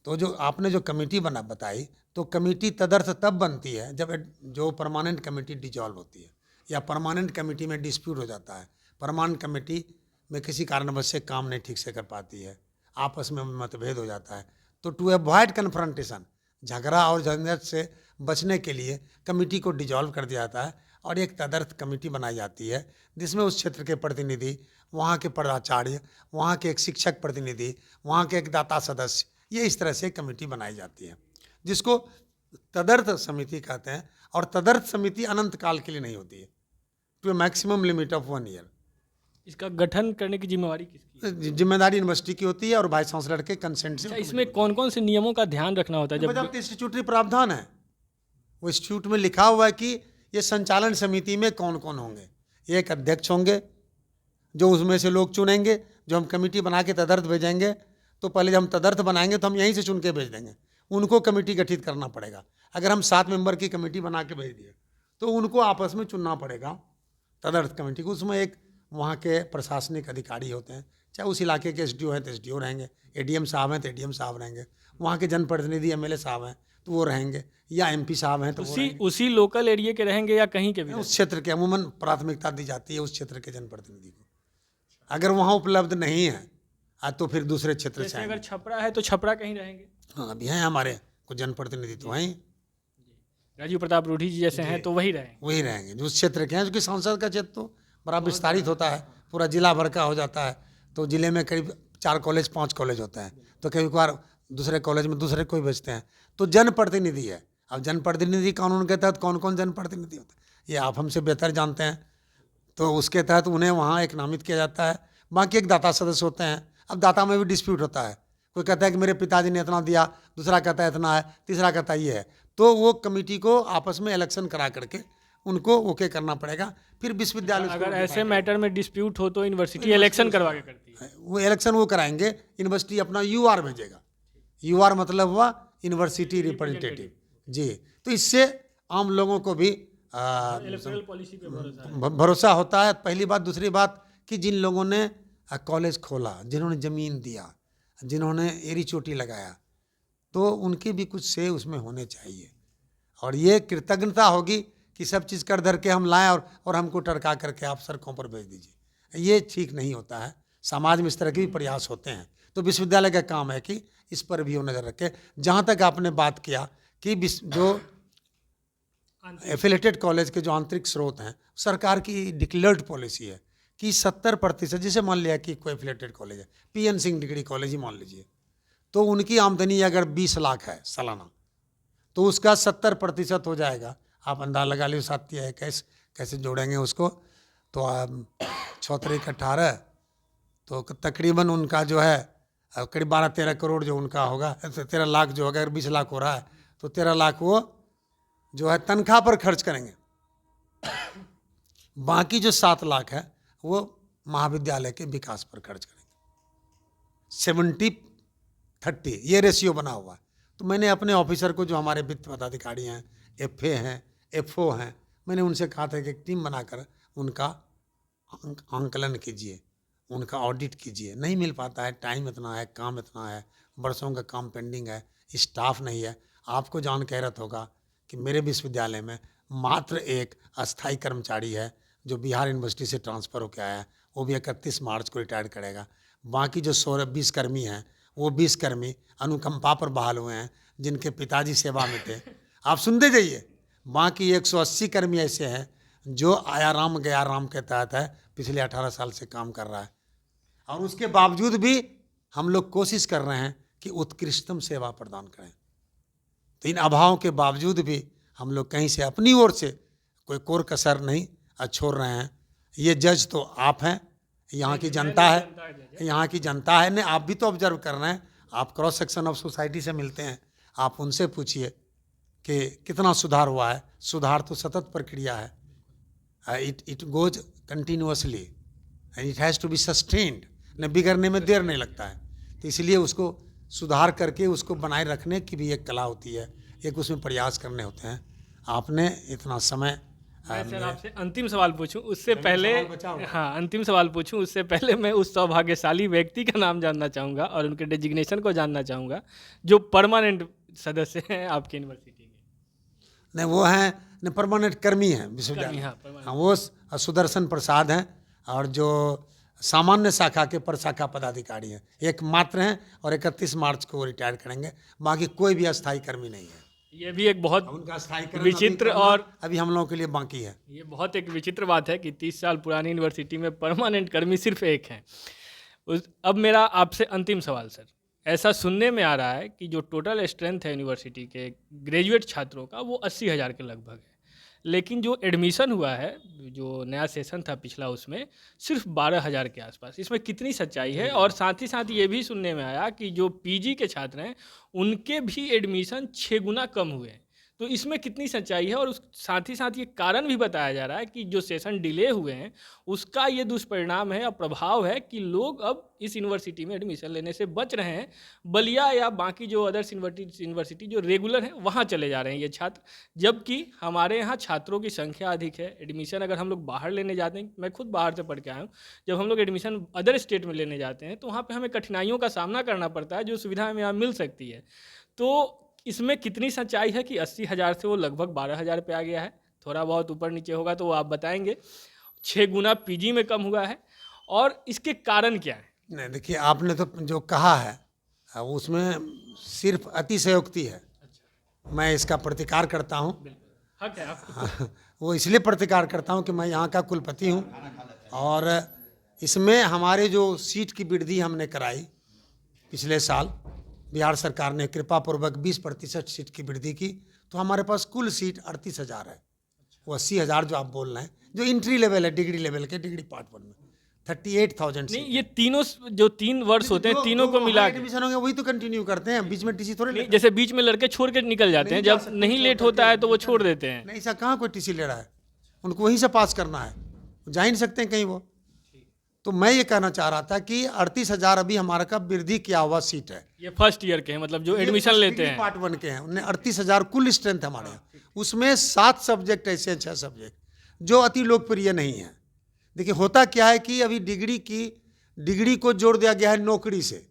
तो जो आपने जो कमेटी बताई, तो कमेटी तदर्थ तब बनती है जब जो परमानेंट कमेटी डिजॉल्व होती है या परमानेंट कमेटी में डिस्प्यूट हो जाता है, परमानेंट कमेटी में किसी कारणवश से काम नहीं ठीक से कर पाती है, आपस में मतभेद हो जाता है, तो टू अवॉइड कन्फ्रंटेशन, झगड़ा और झंझट से बचने के लिए कमेटी को डिजॉल्व कर दिया जाता है और एक तदर्थ कमेटी बनाई जाती है जिसमें उस क्षेत्र के प्रतिनिधि, वहाँ के प्राचार्य, वहाँ के एक शिक्षक प्रतिनिधि, वहाँ के एक दाता सदस्य, ये इस तरह से कमेटी बनाई जाती है जिसको तदर्थ समिति कहते हैं। और तदर्थ समिति अनंत काल के लिए नहीं होती है, to a maximum limit of 1 year. इसका गठन करने की जिम्मेवारी किसकी है? जिम्मेदारी यूनिवर्सिटी की होती है और वाइस चांसलर के कंसेंट से। अच्छा, इसमें कौन कौन से नियमों का ध्यान रखना होता है? जब इंस्टीट्यूटरी प्रावधान है, वो इंस्टीट्यूट में लिखा हुआ है कि ये संचालन समिति में कौन कौन होंगे। एक अध्यक्ष होंगे जो उसमें से लोग चुनेंगे, जो हम कमेटी बना के तदर्थ भेजेंगे, तो पहले जब हम तदर्थ बनाएंगे तो हम यहीं से चुन के भेज देंगे, उनको कमेटी गठित करना पड़ेगा। अगर हम 7 मेंबर की कमेटी बना के भेज दिए तो उनको आपस में चुनना पड़ेगा तदर्थ कमेटी को। उसमें एक वहाँ के प्रशासनिक अधिकारी होते हैं, चाहे उस इलाके के एसडीओ हैं तो एसडीओ रहेंगे, एडीएम साहब हैं तो एडीएम साहब रहेंगे, वहाँ के जनप्रतिनिधि एमएलए साहब हैं तो वो रहेंगे, या एमपी साहब हैं तो उसी लोकल एरिया के रहेंगे या कहीं के भी? उस क्षेत्र के अमूमन प्राथमिकता दी जाती है उस क्षेत्र के जनप्रतिनिधि को। अगर वहाँ उपलब्ध नहीं है तो फिर दूसरे क्षेत्र से। अगर छपरा है तो छपरा कहीं रहेंगे? हाँ, अभी हैं हमारे कुछ जनप्रतिनिधि तो हैं, राजीव प्रताप रूढ़ी जी जैसे हैं तो वही रहेंगे जो उस क्षेत्र के हैं। क्योंकि सांसद का क्षेत्र तो बड़ा विस्तारित होता है, पूरा जिला भर का हो जाता है, तो जिले में करीब 4 कॉलेज 5 कॉलेज होते हैं, तो कई बार दूसरे कॉलेज में दूसरे कोई भेजते हैं, तो जनप्रतिनिधि है। अब जनप्रतिनिधि कानून के तहत कौन कौन जनप्रतिनिधि होते हैं ये आप हमसे बेहतर जानते हैं, तो उसके तहत उन्हें वहाँ एक नामित किया जाता है। बाकी एक दाता सदस्य होते हैं। अब दाता में भी डिस्प्यूट होता है, कोई कहता है कि मेरे पिताजी ने इतना दिया, दूसरा कहता है इतना है, तीसरा कहता है ये है, तो वो कमेटी को आपस में इलेक्शन करा करके उनको ओके करना पड़ेगा। फिर विश्वविद्यालय अगर ऐसे मैटर में डिस्प्यूट हो तो यूनिवर्सिटी इलेक्शन करवा के करती है। वो इलेक्शन वो कराएंगे, यूनिवर्सिटी अपना यूआर भेजेगा। यूआर मतलब हुआ यूनिवर्सिटी रिप्रेजेंटेटिव जी। तो इससे आम लोगों को भी पॉलिसी पे भरोसा होता है, पहली बात। दूसरी बात कि जिन लोगों ने कॉलेज खोला, जिन्होंने ज़मीन दिया, जिन्होंने एड़ी चोटी लगाया, तो उनके भी कुछ से उसमें होने चाहिए। और ये कृतज्ञता होगी कि सब चीज़ कर धर के हम लाएं और हमको टरका करके आप सड़कों पर भेज दीजिए। ये ठीक नहीं होता है। समाज में इस तरह के भी प्रयास होते हैं। तो विश्वविद्यालय का काम है कि इस पर भी वो नज़र रखे। जहाँ तक आपने बात किया कि जो एफिलेटेड कॉलेज के जो आंतरिक स्रोत हैं, सरकार की डिक्लेयर्ड पॉलिसी है कि 70%, जैसे मान लिया कि कोई एफिलेटेड कॉलेज है, PN सिंह डिग्री कॉलेज ही मान लीजिए, तो उनकी आमदनी अगर 20 लाख है सालाना, तो उसका 70% हो जाएगा। आप अंदाज़ा लगा लीजिए, साथी है कैसे जोड़ेंगे उसको, तो 6 18, तो तकरीबन उनका जो है करीब 12-13 करोड़ जो उनका होगा, 13 लाख जो अगर 20 लाख हो रहा है तो 13 लाख वो जो है तनख्वाह पर खर्च करेंगे। बाकी जो 7 लाख है वो महाविद्यालय के विकास पर खर्च करेंगे। 70-30 ये रेशियो बना हुआ है। तो मैंने अपने ऑफिसर को, जो हमारे वित्त पदाधिकारी हैं, FA हैं, FO हैं, मैंने उनसे कहा था कि एक टीम बनाकर उनका आंकलन कीजिए, उनका ऑडिट कीजिए। नहीं मिल पाता है, टाइम इतना है, काम इतना है, वर्षों का काम पेंडिंग है, स्टाफ नहीं है। आपको जान के हैरत होगा कि मेरे विश्वविद्यालय में मात्र एक अस्थायी कर्मचारी है जो बिहार यूनिवर्सिटी से ट्रांसफ़र होकर आया है, वो भी 31 मार्च को रिटायर करेगा। बाकी जो 20 कर्मी हैं, वो 20 कर्मी अनुकंपा पर बहाल हुए हैं, जिनके पिताजी सेवा में थे। आप सुनते जाइए। बाकी 180 कर्मी ऐसे हैं जो आया राम गया राम के तहत है, पिछले 18 साल से काम कर रहा है। और उसके बावजूद भी हम लोग कोशिश कर रहे हैं कि उत्कृष्टतम सेवा प्रदान करें। तो इन अभावों के बावजूद भी हम लोग कहीं से अपनी ओर से कोई कोर कसर नहीं छोड़ रहे हैं। ये जज तो आप हैं, यहाँ की जनता है, यहाँ की जनता है। नहीं, आप भी तो ऑब्जर्व कर रहे हैं। आप क्रॉस सेक्शन ऑफ सोसाइटी से मिलते हैं, आप उनसे पूछिए कि कितना सुधार हुआ है। सुधार तो सतत प्रक्रिया है। It goes continuously and it has to be sustained. न बिगड़ने में देर नहीं लगता है। तो इसलिए उसको सुधार करके उसको बनाए रखने की भी एक कला होती है, एक उसमें प्रयास करने होते हैं। आपने इतना समय मैं सर आपसे अंतिम सवाल पूछूं उससे पहले, हाँ अंतिम सवाल पूछूं उससे पहले मैं उस सौभाग्यशाली व्यक्ति का नाम जानना चाहूँगा और उनके डेजिग्नेशन को जानना चाहूँगा जो परमानेंट सदस्य हैं आपकी यूनिवर्सिटी के। नहीं, वो हैं परमानेंट कर्मी हैं विश्वविद्यालय। हाँ, वो सुदर्शन प्रसाद हैं और जो सामान्य शाखा के प्रशाखा पदाधिकारी हैं, एक मात्र हैं और 31 मार्च को रिटायर करेंगे। बाकी कोई भी अस्थायी कर्मी नहीं है। ये भी एक बहुत उनका स्थायीकरण विचित्र और अभी हम लोगों के लिए बाकी है। ये बहुत एक विचित्र बात है कि 30 साल पुरानी यूनिवर्सिटी में परमानेंट कर्मी सिर्फ एक हैं। अब मेरा आपसे अंतिम सवाल सर, ऐसा सुनने में आ रहा है कि जो टोटल स्ट्रेंथ है यूनिवर्सिटी के ग्रेजुएट छात्रों का वो 80,000 के लगभग है, लेकिन जो एडमिशन हुआ है, जो नया सेशन था पिछला, उसमें सिर्फ 12,000 के आसपास। इसमें कितनी सच्चाई है? और साथ ही साथ ये भी सुनने में आया कि जो PG के छात्र हैं उनके भी एडमिशन 6 गुना कम हुए हैं। तो इसमें कितनी सच्चाई है? और उस साथ ही साथ ये कारण भी बताया जा रहा है कि जो सेशन डिले हुए हैं उसका ये दुष्परिणाम है और प्रभाव है कि लोग अब इस यूनिवर्सिटी में एडमिशन लेने से बच रहे हैं। बलिया या बाकी जो अदर्स यूनिवर्सिटी जो रेगुलर है वहाँ चले जा रहे हैं ये छात्र, जबकि हमारे यहाँ छात्रों की संख्या अधिक है। एडमिशन अगर हम लोग बाहर लेने जाते हैं, मैं खुद बाहर से पढ़ के आया हूँ, जब हम लोग एडमिशन अदर स्टेट में लेने जाते हैं तो वहाँ पर हमें कठिनाइयों का सामना करना पड़ता है जो सुविधा हमें यहाँ मिल सकती है। तो इसमें कितनी सच्चाई है कि 80,000 से वो लगभग 12,000 पे आ गया है? थोड़ा बहुत ऊपर नीचे होगा तो वो आप बताएंगे। 6 गुना PG में कम हुआ है और इसके कारण क्या है? नहीं, देखिए आपने तो जो कहा है उसमें सिर्फ अतिशयोक्ति है। मैं इसका प्रतिकार करता हूँ। हक है आपको। वो इसलिए प्रतिकार करता हूँ कि मैं यहाँ का कुलपति हूँ और इसमें हमारे जो सीट की वृद्धि हमने कराई पिछले साल, बिहार सरकार ने कृपापूर्वक 20% सीट की वृद्धि की, तो हमारे पास कुल सीट 38,000 है। वो 80,000 जो आप बोल रहे हैं जो इंट्री लेवल है, डिग्री लेवल के, डिग्री पार्ट 1 में 38,000 नहीं, ये तीनों जो 3 वर्ष होते हैं तीनों को मिला के एडमिशन होंगे वही तो कंटिन्यू करते हैं, बीच में टीसी थोड़े नहीं, जैसे बीच में लड़के छोड़ के निकल जाते हैं, जब नहीं लेट होता है तो वो छोड़ देते हैं। नहीं, ऐसा कहाँ कोई टीसी ले रहा है, उनको वहीं से पास करना है, जा ही नहीं सकते हैं कहीं वो। तो मैं ये कहना चाह रहा था कि 38,000 अभी हमारा का वृद्धि किया हुआ सीट है। ये फर्स्ट ईयर के हैं, मतलब जो एडमिशन लेते हैं पार्ट 1 के हैं, उन्हें 38,000 कुल स्ट्रेंथ हमारे यहाँ। उसमें 7 सब्जेक्ट ऐसे हैं, 6 सब्जेक्ट जो अति लोकप्रिय नहीं है। देखिए होता क्या है कि अभी डिग्री को जोड़ दिया गया है नौकरी से,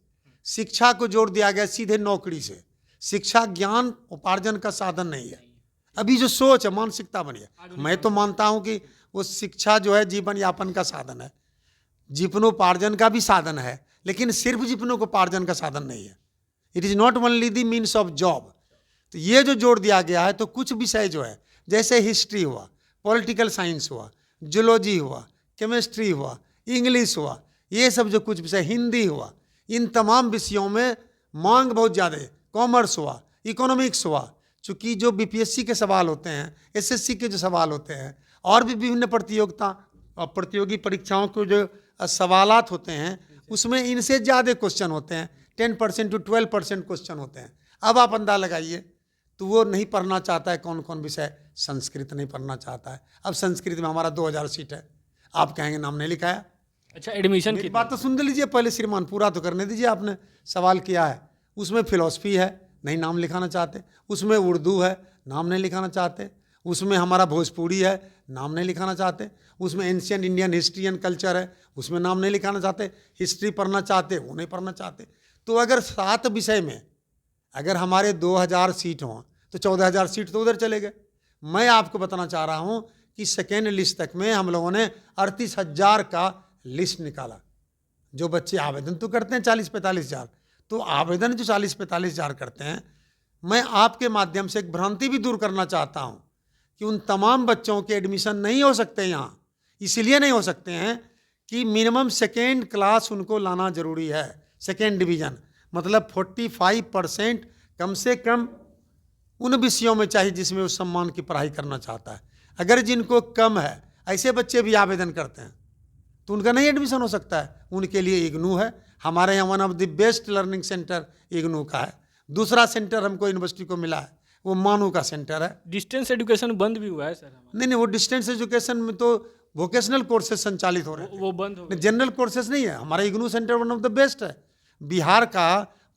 शिक्षा को जोड़ दिया गया सीधे नौकरी से। शिक्षा ज्ञान उपार्जन का साधन नहीं है। अभी जो सोच है, मानसिकता बनी है। मैं तो मानता हूं कि वो शिक्षा जो है जीवन यापन का साधन है, जीवनोपार्जन का भी साधन है, लेकिन सिर्फ जीवनोपार्जन का साधन नहीं है। It is not only the means of job. तो ये जो जोड़ दिया गया है, तो कुछ विषय जो है, जैसे हिस्ट्री हुआ, पॉलिटिकल साइंस हुआ, जूलॉजी हुआ, केमिस्ट्री हुआ, इंग्लिश हुआ, ये सब जो कुछ विषय, हिंदी हुआ, इन तमाम विषयों में मांग बहुत ज़्यादा है। कॉमर्स हुआ, इकोनॉमिक्स हुआ, चूँकि जो बीपीएससी के सवाल होते हैं, एसएससी के जो सवाल होते हैं, और भी विभिन्न प्रतियोगिता और प्रतियोगी परीक्षाओं के जो सवालात होते हैं, उसमें इनसे ज़्यादा क्वेश्चन होते हैं। 10% to 12% क्वेश्चन होते हैं। अब आप अंदाज़ा लगाइए, तो वो नहीं पढ़ना चाहता है कौन कौन विषय? संस्कृत नहीं पढ़ना चाहता है। अब संस्कृत में हमारा 2000 सीट है, आप कहेंगे नाम नहीं लिखाया। अच्छा, एडमिशन की बात तो सुन लीजिए पहले श्रीमान, पूरा तो करने दीजिए। आपने सवाल किया है, उसमें फिलॉसफी है, नहीं नाम लिखाना चाहते। उसमें उर्दू है, नाम नहीं लिखाना चाहते। उसमें हमारा भोजपुरी है, नाम नहीं लिखाना चाहते। उसमें ancient Indian history and culture है, उसमें नाम नहीं लिखाना चाहते। हिस्ट्री पढ़ना चाहते, वो नहीं पढ़ना चाहते। तो अगर 7 विषय में अगर हमारे 2000 सीट हों, तो 14000 सीट तो उधर चले गए। मैं आपको बताना चाह रहा हूँ कि सेकेंड लिस्ट तक में हम लोगों ने 38,000 का लिस्ट निकाला। जो बच्चे आवेदन तो करते हैं 40-45 हज़ार, तो आवेदन जो 40-45 हज़ार करते हैं, मैं आपके माध्यम से एक भ्रांति भी दूर करना चाहता हूं कि उन तमाम बच्चों के एडमिशन नहीं हो सकते यहाँ। इसलिए नहीं हो सकते हैं कि मिनिमम सेकेंड क्लास उनको लाना जरूरी है, सेकेंड डिवीज़न, मतलब 45% कम से कम उन विषयों में चाहिए जिसमें वो सम्मान की पढ़ाई करना चाहता है। अगर जिनको कम है, ऐसे बच्चे भी आवेदन करते हैं, तो उनका नहीं एडमिशन हो सकता है। उनके लिए इग्नू है। हमारे यहाँ one of the best learning centre IGNOU का है। दूसरा सेंटर हमको यूनिवर्सिटी को मिला है, वो मानू का सेंटर है। डिस्टेंस एजुकेशन बंद भी हुआ है सर हमारा। नहीं, वो डिस्टेंस एजुकेशन में तो वोकेशनल कोर्सेज संचालित हो रहे हैं, वो बंद हो गए। जनरल कोर्सेज नहीं है। हमारा IGNOU centre one of the best है, बिहार का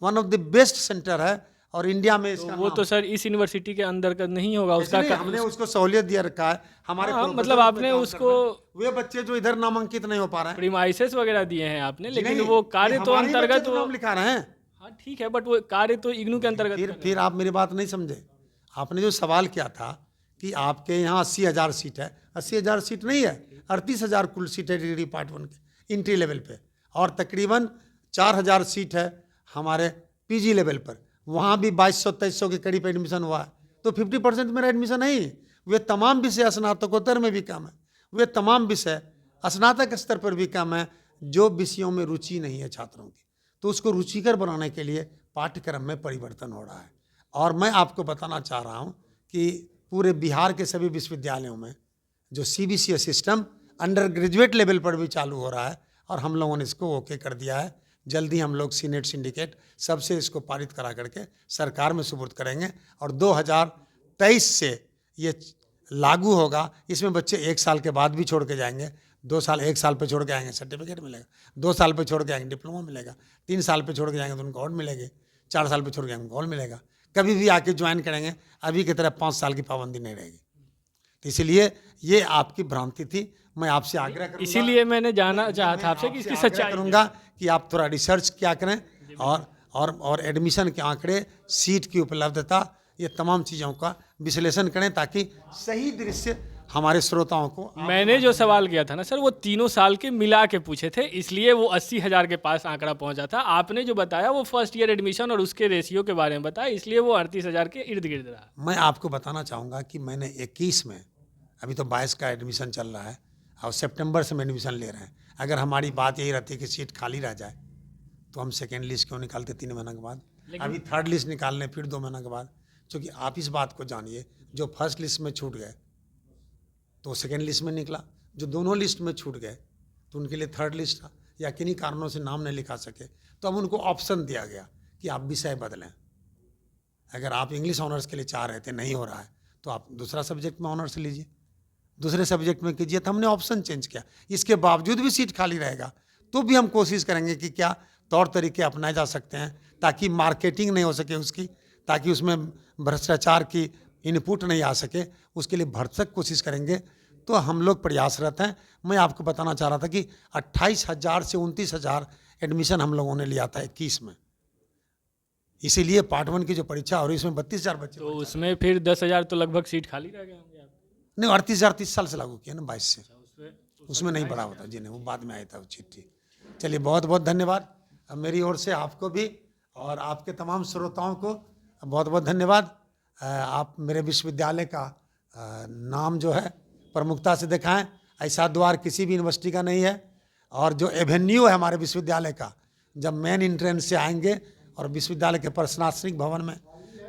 one of the best centre है, और इंडिया में इसका वो तो सर इस यूनिवर्सिटी के अंदर का नहीं होगा उसका। हमने उसको सहूलियत दिया रखा है। हमारे मतलब आपने उसको, वे बच्चे जो इधर नामांकित नहीं हो पा रहे हैं, प्रीमाइसेस वगैरह दिए हैं आपने, लेकिन वो कार्य तो अंतर्गत नाम लिखा रहे हैं। हाँ ठीक है, बट वो कार्य तो इग्नू के अंतर्गत। फिर आप मेरी बात नहीं समझे। आपने जो सवाल किया था कि आपके यहाँ 80,000 सीट है, 80,000 सीट नहीं है, 38,000 कुल सीट है डिग्री पार्ट 1 के इंट्री लेवल पे, और तकरीबन 4,000 सीट है हमारे पीजी लेवल पर। वहाँ भी 2200-2300 के करीब एडमिशन हुआ है। तो 50% मेरा एडमिशन नहीं। वे तमाम विषय स्नातकोत्तर में भी कम है, वे तमाम विषय स्नातक स्तर पर भी कम है, जो विषयों में रुचि नहीं है छात्रों की। तो उसको रुचिकर बनाने के लिए पाठ्यक्रम में परिवर्तन हो रहा है। और मैं आपको बताना चाह रहा हूँ कि पूरे बिहार के सभी विश्वविद्यालयों में जो CBCS system under graduate level पर भी चालू हो रहा है, और हम लोगों ने इसको ओके कर दिया है। जल्दी हम लोग सीनेट सिंडिकेट सबसे इसको पारित करा करके सरकार में सुपुर्द करेंगे, और 2023 से ये लागू होगा। इसमें बच्चे 1 साल के बाद भी छोड़ के जाएंगे, 2 साल, 1 साल पे छोड़ के आएंगे सर्टिफिकेट मिलेगा, 2 साल पे छोड़ के आएंगे डिप्लोमा मिलेगा, 3 साल पे छोड़ के जाएंगे तो उनको और मिलेगी, 4 साल पे छोड़ के आएंगे उनको और मिलेगा। कभी भी आके ज्वाइन करेंगे, अभी की तरह 5 साल की पाबंदी नहीं रहेगी। तो इसलिए ये आपकी भ्रांति थी। मैं आपसे आग्रह करूंगा, इसीलिए मैंने जानना चाहा था आपसे कि इसकी सच्चाई करूंगा कि आप थोड़ा रिसर्च क्या करें, और एडमिशन के आंकड़े, सीट की उपलब्धता, ये तमाम चीज़ों का विश्लेषण करें, ताकि सही दृश्य हमारे श्रोताओं को। मैंने जो सवाल किया था ना सर, वो तीनों साल के मिला के पूछे थे, इसलिए वो 80,000 के पास आंकड़ा पहुंचा था। आपने जो बताया वो फर्स्ट ईयर एडमिशन और उसके रेशियो के बारे में बताया, इसलिए वो 38,000 के इर्द गिर्द रहा। मैं आपको बताना चाहूँगा कि मैंने 21 में, अभी तो 22 का एडमिशन चल रहा है, और सितंबर से हम एडमिशन ले रहे हैं। अगर हमारी बात यही रहती है कि सीट खाली रह जाए, तो हम सेकेंड लिस्ट क्यों निकालते 3 महीने के बाद? अभी थर्ड लिस्ट निकाल लें, फिर 2 महीने के बाद। क्योंकि आप इस बात को जानिए, जो फर्स्ट लिस्ट में छूट गए तो सेकेंड लिस्ट में निकला, जो दोनों लिस्ट में छूट गए तो उनके लिए थर्ड लिस्ट था, या किन्हीं कारणों से नाम नहीं लिखा सके, तो अब उनको ऑप्शन दिया गया कि आप विषय बदलें। अगर आप इंग्लिश ऑनर्स के लिए चाह रहे थे, नहीं हो रहा है, तो आप दूसरा सब्जेक्ट में ऑनर्स लीजिए, दूसरे सब्जेक्ट में कीजिए। तो हमने ऑप्शन चेंज किया। इसके बावजूद भी सीट खाली रहेगा तो भी हम कोशिश करेंगे कि क्या तौर तरीके अपनाए जा सकते हैं, ताकि मार्केटिंग नहीं हो सके उसकी, ताकि उसमें भ्रष्टाचार की इनपुट नहीं आ सके, उसके लिए भरसक कोशिश करेंगे। तो हम लोग प्रयासरत हैं। मैं आपको बताना चाह रहा था कि 28,000 से 29,000 एडमिशन हम लोगों ने लिया था 21 में। इसीलिए पार्ट 1 की जो परीक्षा हो रही है इसमें 32,000 बच्चे तो उसमें फिर 10,000 तो लगभग सीट खाली रह गए होंगे आपके। नहीं, 38,000 30 साल से लागू किया ना, 22 से। उसमें उसमें नहीं बढ़ा होता जी, नहीं, वो बाद में आया था वो चिट्ठी। चलिए, बहुत बहुत धन्यवाद अब मेरी ओर से आपको भी और आपके तमाम श्रोताओं को बहुत बहुत धन्यवाद। आप मेरे विश्वविद्यालय का नाम जो है प्रमुखता से दिखाएं। ऐसा द्वार किसी भी यूनिवर्सिटी का नहीं है। और जो एवेन्यू है हमारे विश्वविद्यालय का, जब मेन एंट्रेंस से आएंगे और विश्वविद्यालय के प्रशासनिक भवन में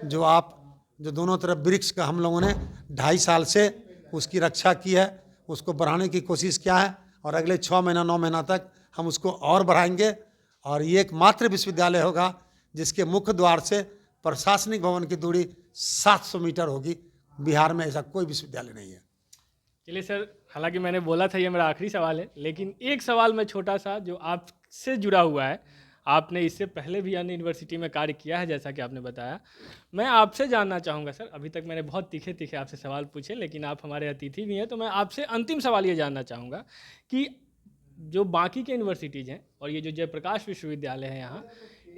जो दोनों तरफ वृक्ष का हम लोगों ने 2.5 साल से उसकी रक्षा की है, उसको बढ़ाने की कोशिश किया है और अगले 6 महीना 9 महीना तक हम उसको और बढ़ाएंगे। और ये एकमात्र विश्वविद्यालय होगा जिसके मुख्य द्वार से प्रशासनिक भवन की दूरी 700 मीटर होगी। बिहार में ऐसा कोई विश्वविद्यालय नहीं है। चलिए सर, हालांकि मैंने बोला था ये मेरा आखिरी सवाल है, लेकिन एक सवाल में छोटा सा जो आपसे जुड़ा हुआ है। आपने इससे पहले भी अन्य यूनिवर्सिटी में कार्य किया है जैसा कि आपने बताया। मैं आपसे जानना चाहूँगा सर, अभी तक मैंने बहुत तीखे तीखे आपसे सवाल पूछे, लेकिन आप हमारे अतिथि भी हैं, तो मैं आपसे अंतिम सवाल ये जानना चाहूँगा कि जो बाकी के यूनिवर्सिटीज़ हैं और ये जो जयप्रकाश विश्वविद्यालय है यहाँ,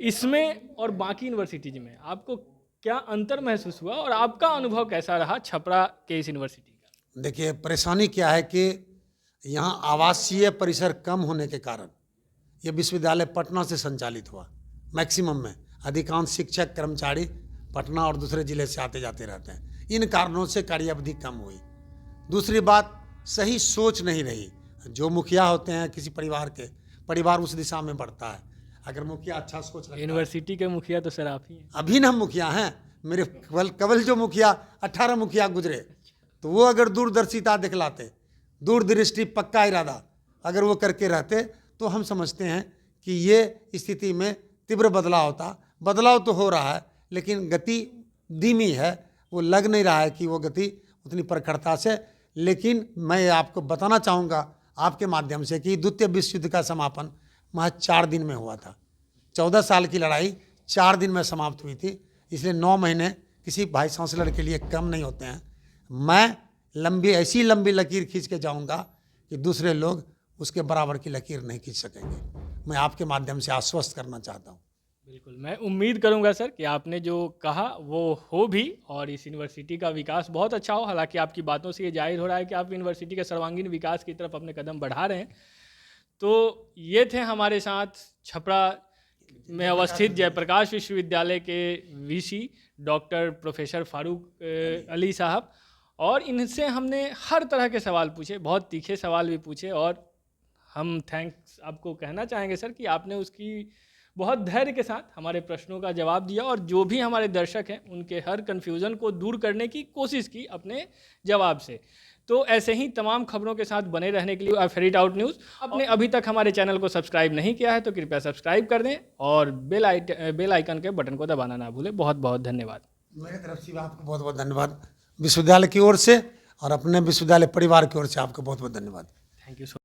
इसमें और बाकी यूनिवर्सिटीज़ में आपको क्या अंतर महसूस हुआ और आपका अनुभव कैसा रहा छपरा के इस यूनिवर्सिटी का? देखिए, परेशानी क्या है कि यहाँ आवासीय परिसर कम होने के कारण ये विश्वविद्यालय पटना से संचालित हुआ। मैक्सिमम में अधिकांश शिक्षक कर्मचारी पटना और दूसरे जिले से आते जाते रहते हैं। इन कारणों से कार्य अवधि कम हुई। दूसरी बात, सही सोच नहीं रही। जो मुखिया होते हैं किसी परिवार उस दिशा में बढ़ता है। अगर मुखिया अच्छा सोच रखता है। यूनिवर्सिटी के मुखिया तो सर आप ही हैं। अभी ना मुखिया हैं, मेरे केवल जो मुखिया 18 मुखिया गुजरे, तो वो अगर दूरदर्शिता दिखलाते, दूरदृष्टि, पक्का इरादा अगर वो करके रहते, तो हम समझते हैं कि ये स्थिति में तीव्र बदलाव तो हो रहा है, लेकिन गति धीमी है। वो लग नहीं रहा है कि वो गति उतनी प्रखरता से। लेकिन मैं आपको बताना चाहूँगा आपके माध्यम से कि द्वितीय विश्व युद्ध का समापन महज 4 दिन में हुआ था। 14 साल की लड़ाई 4 दिन में समाप्त हुई थी। इसलिए 9 महीने किसी भाई चांसलर के लिए कम नहीं होते हैं। मैं ऐसी लंबी लकीर खींच के जाऊंगा कि दूसरे लोग उसके बराबर की लकीर नहीं खींच सकेंगे। मैं आपके माध्यम से आश्वस्त करना चाहता हूँ। बिल्कुल, मैं उम्मीद करूंगा सर कि आपने जो कहा वो हो भी और इस यूनिवर्सिटी का विकास बहुत अच्छा हो। हालांकि आपकी बातों से ये जाहिर हो रहा है कि आप यूनिवर्सिटी के सर्वांगीण विकास की तरफ अपने कदम बढ़ा रहे हैं। तो ये थे हमारे साथ छपरा में अवस्थित जयप्रकाश विश्वविद्यालय के VC doctor professor Farooq Ali साहब, और इनसे हमने हर तरह के सवाल पूछे, बहुत तीखे सवाल भी पूछे। और हम थैंक्स आपको कहना चाहेंगे सर कि आपने उसकी बहुत धैर्य के साथ हमारे प्रश्नों का जवाब दिया और जो भी हमारे दर्शक हैं उनके हर कन्फ्यूज़न को दूर करने की कोशिश की अपने जवाब से। तो ऐसे ही तमाम खबरों के साथ बने रहने के लिए फेरिट आउट न्यूज़ आपने अभी तक हमारे चैनल को सब्सक्राइब नहीं किया है तो कृपया सब्सक्राइब कर दें और बेल आइकन के बटन को दबाना ना भूलें। बहुत बहुत धन्यवाद। मेरे तरफ से आपको बहुत बहुत धन्यवाद विश्वविद्यालय की ओर से और अपने विश्वविद्यालय परिवार की ओर से आपको बहुत बहुत धन्यवाद। Thank you so